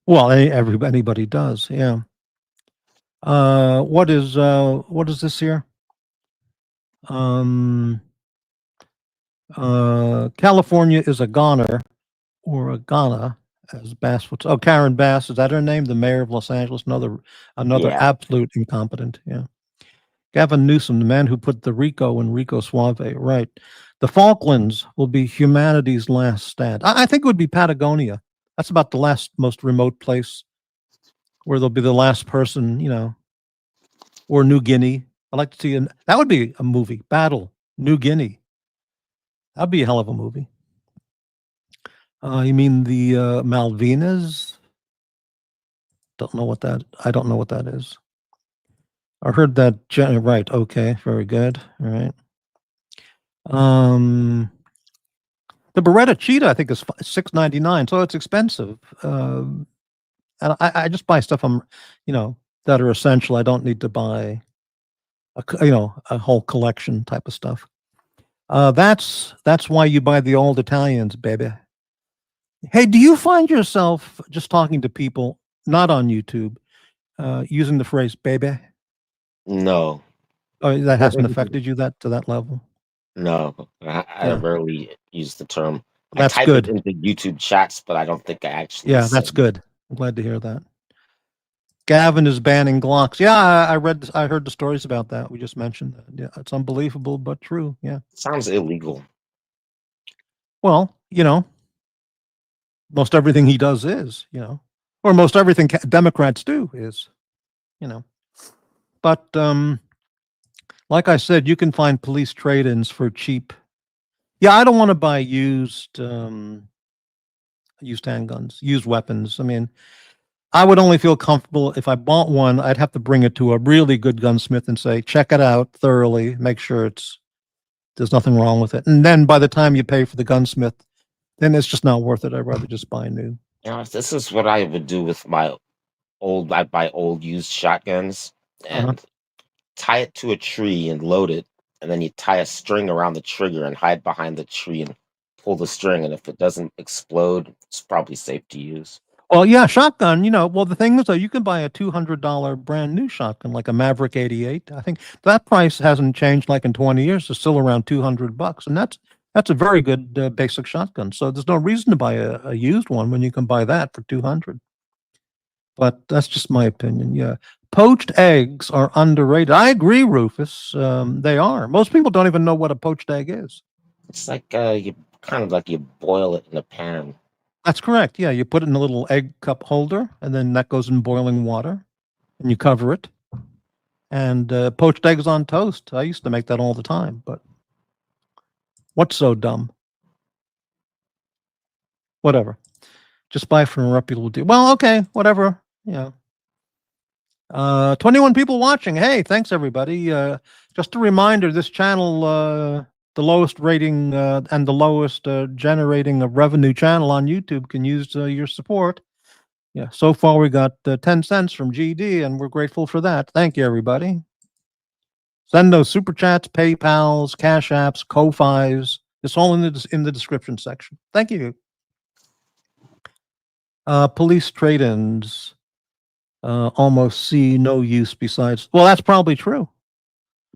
Well, anybody does, yeah. What is this here? California is a goner or a Ghana, as Bass would. Oh, Karen Bass, is that her name? The mayor of Los Angeles, another Yeah. absolute incompetent. Yeah. Gavin Newsom, the man who put the Rico in Rico Suave. Right. The Falklands will be humanity's last stand. I think it would be Patagonia. That's about the last most remote place where they'll be the last person, or New Guinea. I'd like to see that would be a movie. Battle, New Guinea. That'd be a hell of a movie. You mean the Malvinas? I don't know what that is. I heard that. Right. Okay. Very good. All right. The Beretta Cheetah, I think, is $699, so it's expensive. And I just buy stuff that are essential. I don't need to buy a whole collection type of stuff. That's why you buy the old Italians, baby. Hey, do you find yourself just talking to people not on YouTube using the phrase "baby"? No. Oh, that hasn't affected you to that level. No. I Yeah, rarely use the term. I that's type it good. into YouTube chats, but I don't think I actually Yeah, say that's it. good. I'm glad to hear that. Gavin is banning Glocks. Yeah, I heard the stories about that. We just mentioned that. Yeah, it's unbelievable, but true. Yeah. Sounds illegal. Well, most everything he does is, or most everything Democrats do is, you know. But like I said, you can find police trade-ins for cheap. Yeah, I don't want to buy used handguns, used weapons. I mean, I would only feel comfortable if I bought one. I'd have to bring it to a really good gunsmith and say, check it out thoroughly, make sure there's nothing wrong with it. And then by the time you pay for the gunsmith, then it's just not worth it. I'd rather just buy new. This is what I would do with my I buy old used shotguns Uh-huh. and tie it to a tree and load it, and then you tie a string around the trigger and hide behind the tree and pull the string. And if it doesn't explode, it's probably safe to use. Well, yeah, shotgun, well, the thing is, though, you can buy a $200 brand new shotgun, like a Maverick 88. I think that price hasn't changed like in 20 years. It's still around $200. And that's a very good basic shotgun. So there's no reason to buy a used one when you can buy that for 200. But that's just my opinion. Yeah. Poached eggs are underrated. I agree, Rufus. They are. Most people don't even know what a poached egg is. It's like you boil it in a pan. That's correct. Yeah, you put it in a little egg cup holder, and then that goes in boiling water, and you cover it. And poached eggs on toast. I used to make that all the time, but what's so dumb? Whatever. Just buy from a reputable deal. Well, okay, whatever. 21 people watching. Hey, thanks everybody. Just a reminder, this channel, the lowest rating and the lowest generating of revenue channel on YouTube, can use your support. Yeah, so far we got 10 cents from GD, and we're grateful for that. Thank you, everybody. Send those super chats, PayPals, Cash Apps, Ko-Fis. It's all in the description section. Thank you. Police trade-ins almost see no use besides. Well, that's probably true.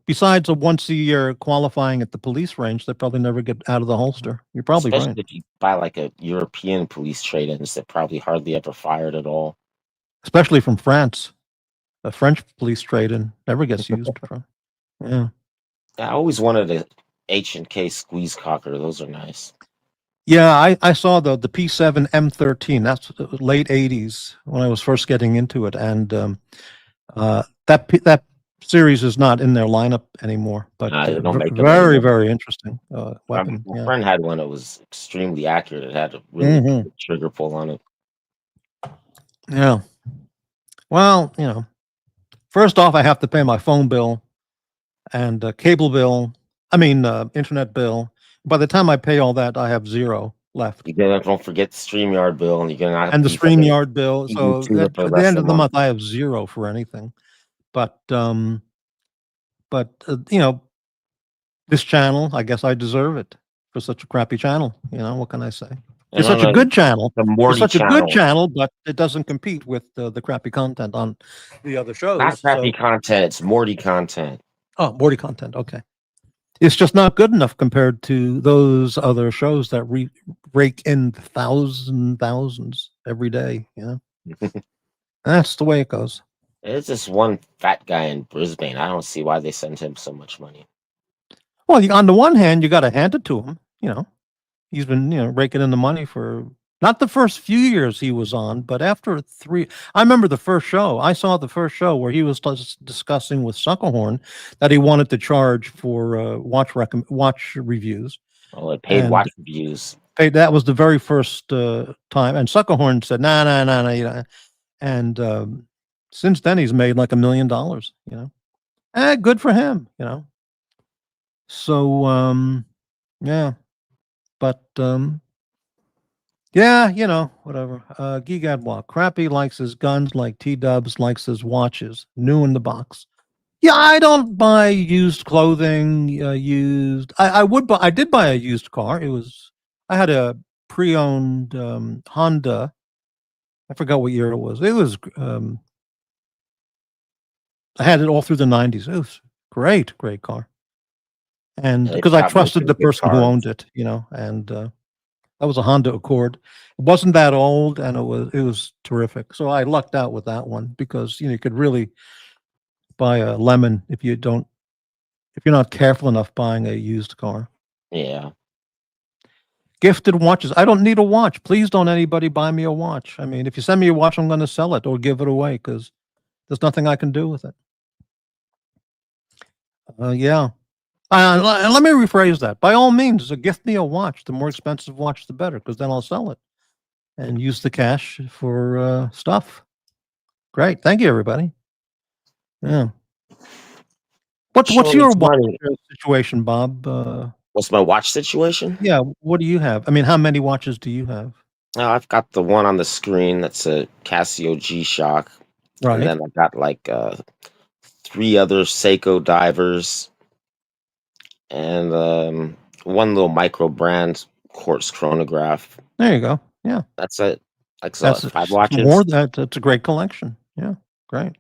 Besides a once a year qualifying at the police range, they probably never get out of the holster. You're probably Especially right. if you buy like a European police trade-ins that probably hardly ever fired at all. Especially from France. A French police trade-in never gets used. Yeah. I always wanted a H&K squeeze cocker. Those are nice. Yeah, I saw the P7 M13. That's late 80s when I was first getting into it. And that series is not in their lineup anymore, but They don't make them very, anymore. very interesting weapon. My Yeah. friend had one that was extremely accurate. It had a really good trigger pull on it. Yeah. Well, first off, I have to pay my phone bill and cable bill. I mean, internet bill. By the time I pay all that, I have zero left. Don't forget the StreamYard bill, and you're gonna have And the to pay StreamYard bill. So YouTube at for the end of the month. month, I have zero for anything. But this channel, I guess I deserve it for such a crappy channel. What can I say? It's such a good channel. The Morty It's such channel. a good channel, but it doesn't compete with the crappy content on the other shows. Not crappy content. It's Morty content. Oh, Morty content. Okay. It's just not good enough compared to those other shows that rake in thousands every day. That's the way it goes. It's this one fat guy in Brisbane. I don't see why they send him so much money. Well, on the one hand, you got to hand it to him. He's been raking in the money for not the first few years he was on, but after 3. I remember the first show. I saw the first show where he was discussing with Suckerhorn that he wanted to charge for watch reviews. Oh, paid watch reviews. That was the very first time, and Suckerhorn said, "Nah." And since then, he's made like $1 million. Good for him. So yeah, but yeah, whatever. Gigadwalk. Crappy likes his guns like T-Dubs likes his watches. New in the box. Yeah, I don't buy used clothing, used. I did buy a used car. I had a pre-owned Honda. I forgot what year it was. It was, I had it all through the 90s. It was great car. And because I trusted the person who owned it, and That was a Honda Accord. It wasn't that old, and it was terrific. So I lucked out with that one because you could really buy a lemon if you're not careful enough buying a used car. Yeah. Gifted watches. I don't need a watch. Please don't anybody buy me a watch. I mean, if you send me a watch, I'm going to sell it or give it away because there's nothing I can do with it. Yeah. Let me rephrase that. By all means, gift me a watch. The more expensive watch, the better, because then I'll sell it and use the cash for stuff. Great. Thank you, everybody. Yeah. What's Show your needs watch money. situation, Bob? What's my watch situation? Yeah. What do you have? I mean, how many watches do you have? I've got the one on the screen that's a Casio G-Shock. And Right. then I've got like 3 other Seiko divers and one little micro brand quartz chronograph. There you go. Yeah. That's it. Like so, That's 5 it's more. watches. That's a great collection. Yeah. Great.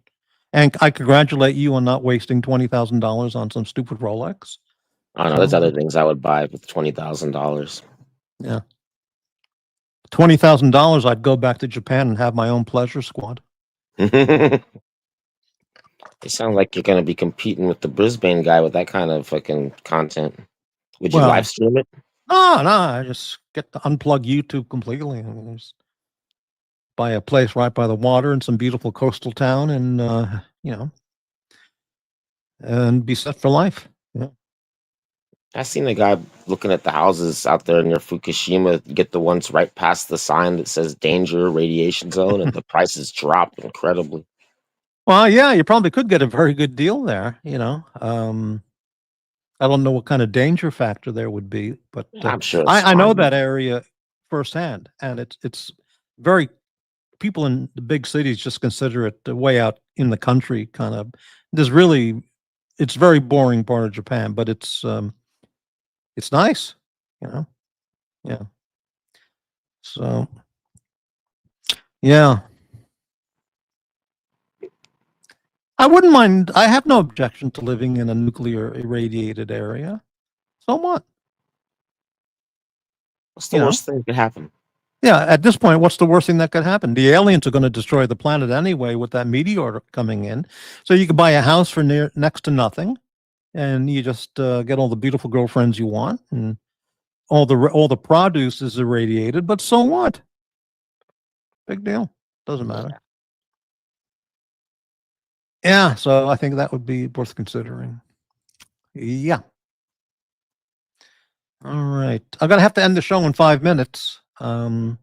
And I congratulate you on not wasting $20,000 on some stupid Rolex. I don't know. There's other things I would buy with $20,000. Yeah. $20,000, I'd go back to Japan and have my own pleasure squad. It sounds like you're going to be competing with the Brisbane guy with that kind of fucking content. Would you Well, live stream it? No, I just get to unplug YouTube completely and just buy a place right by the water in some beautiful coastal town and, and be set for life. Yeah. I seen a guy looking at the houses out there near Fukushima. Get the ones right past the sign that says danger radiation zone, and the prices dropped incredibly. Well, yeah, you probably could get a very good deal there, I don't know what kind of danger factor there would be, but I'm sure it's I know fine. that area firsthand, and it's very people in the big cities just consider it way out in the country kind of. It's very boring part of Japan, but it's nice, Yeah. So, yeah. I wouldn't mind. I have no objection to living in a nuclear irradiated area. So what? What's the worst thing that could happen? Yeah, at this point, what's the worst thing that could happen? The aliens are going to destroy the planet anyway with that meteor coming in. So you could buy a house for next to nothing, and you just get all the beautiful girlfriends you want, and all the produce is irradiated. But so what? Big deal. Doesn't matter. Yeah, so I think that would be worth considering. Yeah. All right. I'm gonna have to end the show in 5 minutes. Should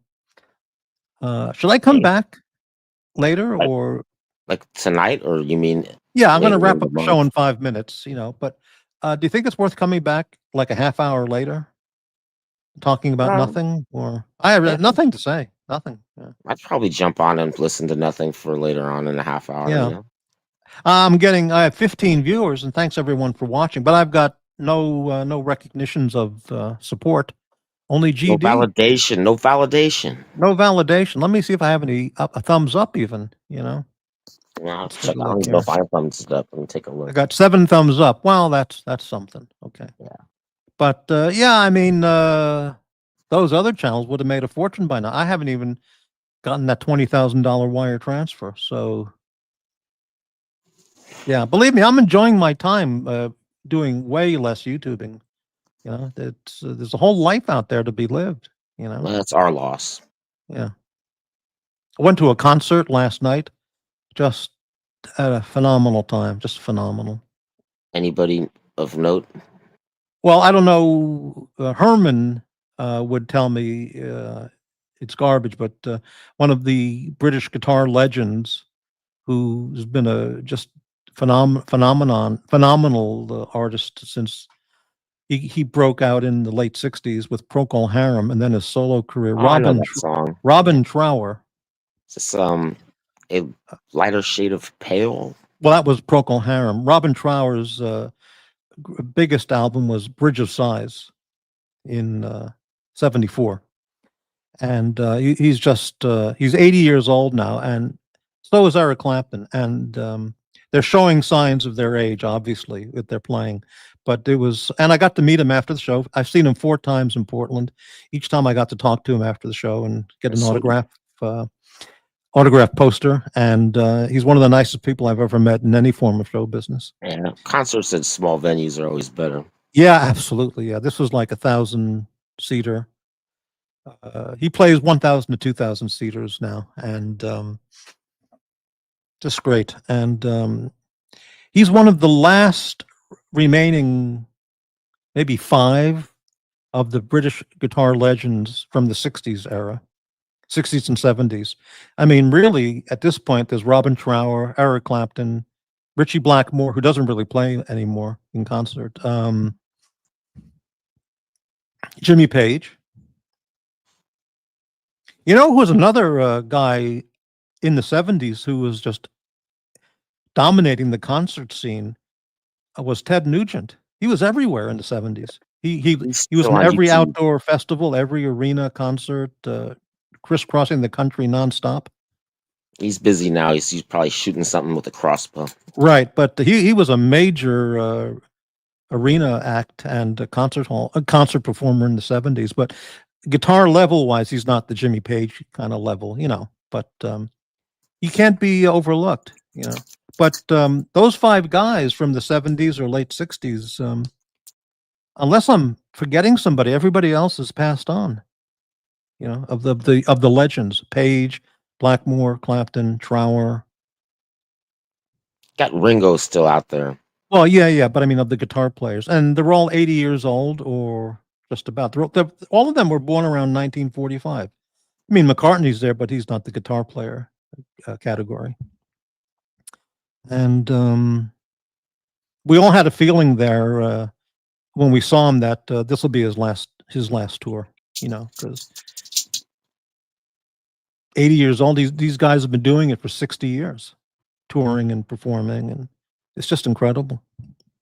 I come back later or like tonight, or you mean? Yeah, I'm gonna later in wrap the up the month? show in 5 minutes, but do you think it's worth coming back like a half hour later? Talking about nothing? Or I have nothing to say. Nothing. Yeah. I'd probably jump on and listen to nothing for later on in a half hour. Yeah. I have 15 viewers, and thanks everyone for watching. But I've got no recognitions of support. Only GD. No validation. No validation. No validation. Let me see if I have any a thumbs up even. Well, Let's check. take a I look don't even here. know if I have thumbs it up. Let me take a look. I got 7 thumbs up. Well, that's something. Okay. Yeah. But yeah, I mean, those other channels would have made a fortune by now. I haven't even gotten that $20,000 wire transfer. So, yeah, believe me, I'm enjoying my time doing way less YouTubing. There's a whole life out there to be lived. Well, that's our loss. Yeah. I went to a concert last night. Just had a phenomenal time. Just phenomenal. Anybody of note? Well, I don't know. Herman would tell me it's garbage, but one of the British guitar legends, who's been a just phenomenal artist since he broke out in the late '60s with Procol Harum, and then his solo career. I know that song. Robin Trower. Is this a lighter shade of pale? Well, that was Procol Harum. Robin Trower's biggest album was Bridge of Sighs in '74, and he's 80 years old now, and so is Eric Clapton. And they're showing signs of their age, obviously, that they're playing. But it was, and I got to meet him after the show. I've seen him 4 times in Portland. Each time I got to talk to him after the show and get an autograph poster. And he's one of the nicest people I've ever met in any form of show business. Yeah, concerts at small venues are always better. Yeah, absolutely. Yeah, this was like 1,000-seater. He plays 1,000 to 2,000 seaters now, and just great. And he's one of the last remaining, maybe 5 of the British guitar legends from the 60s era, 60s and 70s. I mean, really, at this point, there's Robin Trower, Eric Clapton, Ritchie Blackmore, who doesn't really play anymore in concert, Jimmy Page. You know who was another guy in the 70s who was just dominating the concert scene was Ted Nugent. He was everywhere in the 70s. He was in every outdoor festival, every arena concert, crisscrossing the country nonstop. He's busy now. He's probably shooting something with a crossbow. Right, but he was a major arena act and a concert performer in the 70s. But guitar level wise, he's not the Jimmy Page kind of level, but he can't be overlooked, But those 5 guys from the 70s or late 60s, unless I'm forgetting somebody, everybody else has passed on, of the legends: Page, Blackmore, Clapton, Trower. Got Ringo still out there. Well, yeah, but I mean, of the guitar players, and they're all 80 years old or just about. All of them were born around 1945. I mean, McCartney's there, but he's not the guitar player category. And we all had a feeling there when we saw him that this will be his last tour, because 80 years old, these guys have been doing it for 60 years, touring and performing, and it's just incredible,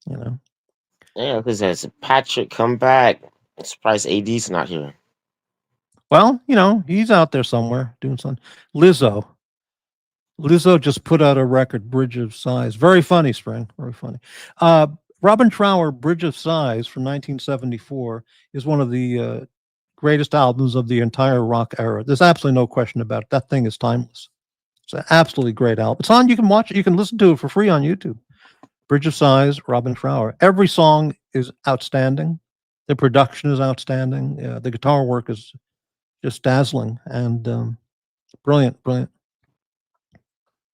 Yeah, because as Patrick come back, I'm surprised AD's not here. Well, he's out there somewhere doing something. Lizzo just put out a record, Bridge of Sighs. Very funny, Spring. Very funny. Robin Trower, Bridge of Sighs from 1974 is one of the greatest albums of the entire rock era. There's absolutely no question about it. That thing is timeless. It's an absolutely great album. It's on. You can watch it. You can listen to it for free on YouTube. Bridge of Sighs, Robin Trower. Every song is outstanding. The production is outstanding. The guitar work is just dazzling and brilliant.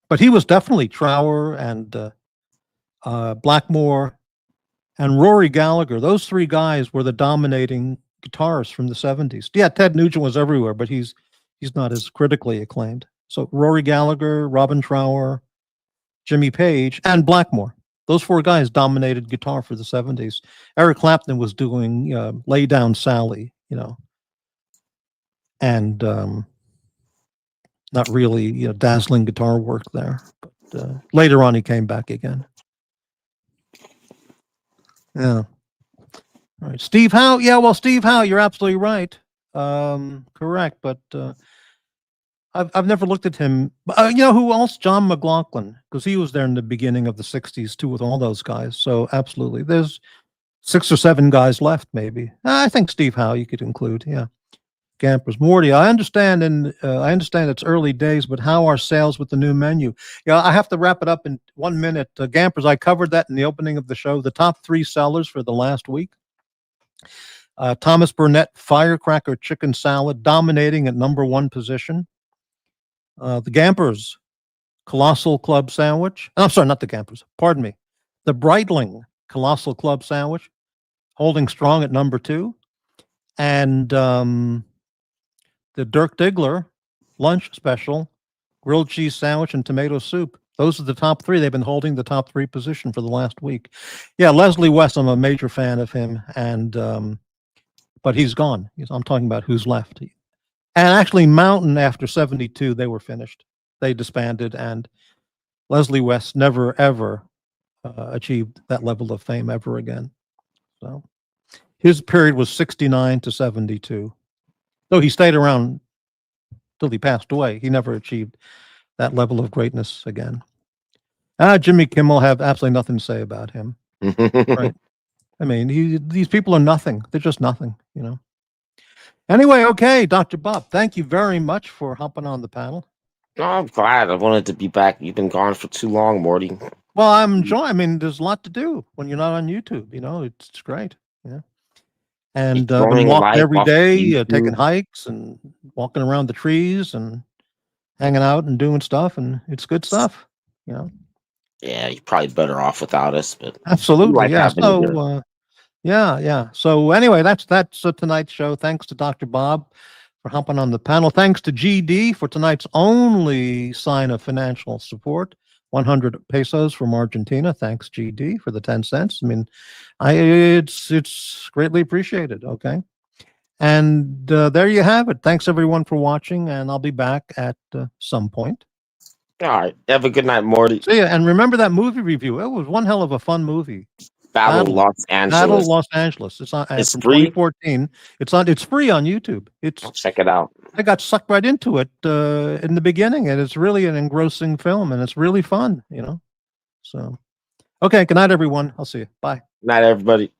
But he was definitely Trower and Blackmore and Rory Gallagher. Those 3 guys were the dominating guitarists from the 70s. Yeah, Ted Nugent was everywhere, but he's not as critically acclaimed. So Rory Gallagher, Robin Trower, Jimmy Page, and Blackmore. Those 4 guys dominated guitar for the 70s. Eric Clapton was doing Lay Down Sally, and not really dazzling guitar work there. But later on, he came back again. Yeah. All right, Steve Howe. Yeah, well, Steve Howe, you're absolutely right. Correct, but I've never looked at him. Who else? John McLaughlin, because he was there in the beginning of the 60s too with all those guys. So absolutely. There's 6 or 7 guys left, maybe. I think Steve Howe you could include, yeah. Gampers. Morty, I understand it's early days, but how are sales with the new menu? Yeah, I have to wrap it up in 1 minute. Gampers, I covered that in the opening of the show. The top 3 sellers for the last week. Thomas Burnett Firecracker Chicken Salad dominating at #1 position. The Gampers Colossal Club Sandwich. I'm sorry, not the Gampers. Pardon me. The Breitling Colossal Club Sandwich holding strong at #2. And the Dirk Diggler lunch special, grilled cheese sandwich and tomato soup. Those are the top 3. They've been holding the top 3 position for the last week. Yeah, Leslie West, I'm a major fan of him, and but he's gone. I'm talking about who's left. And actually, Mountain, after 72, they were finished. They disbanded, and Leslie West never, ever achieved that level of fame ever again. So his period was 69 to 72. Though he stayed around till he passed away, he never achieved that level of greatness again. Jimmy Kimmel have absolutely nothing to say about him. Right. I mean, these people are nothing. They're just nothing, you know. Anyway, okay, Dr. Bob, thank you very much for hopping on the panel. No, I'm glad. I wanted to be back. You've been gone for too long, Morty. Well, I'm enjoying. I mean, there's a lot to do when you're not on YouTube. You know, it's great. Yeah, and been Enjoying walking life every off day, taking YouTube. hikes and walking around the trees and hanging out and doing stuff, and it's good stuff. You know, Yeah, you're probably better off without us, but we absolutely. like Yeah. having you here. So, yeah. So anyway, that's tonight's show. Thanks to Dr. Bob for hopping on the panel. Thanks to GD for tonight's only sign of financial support. 100 pesos from Argentina. Thanks, GD, for the 10 cents. I mean, it's greatly appreciated. Okay. And there you have it. Thanks everyone for watching, and I'll be back at some point. All right. Have a good night, Morty. See ya. And remember that movie review. It was one hell of a fun movie. Battle Los Battle Angeles. Los Angeles. It's on It's from free. 2014. It's free on YouTube. I'll check it out. I got sucked right into it in the beginning, and it's really an engrossing film, and it's really fun, you know. So, okay, good night, everyone. I'll see you. Bye. Night, everybody.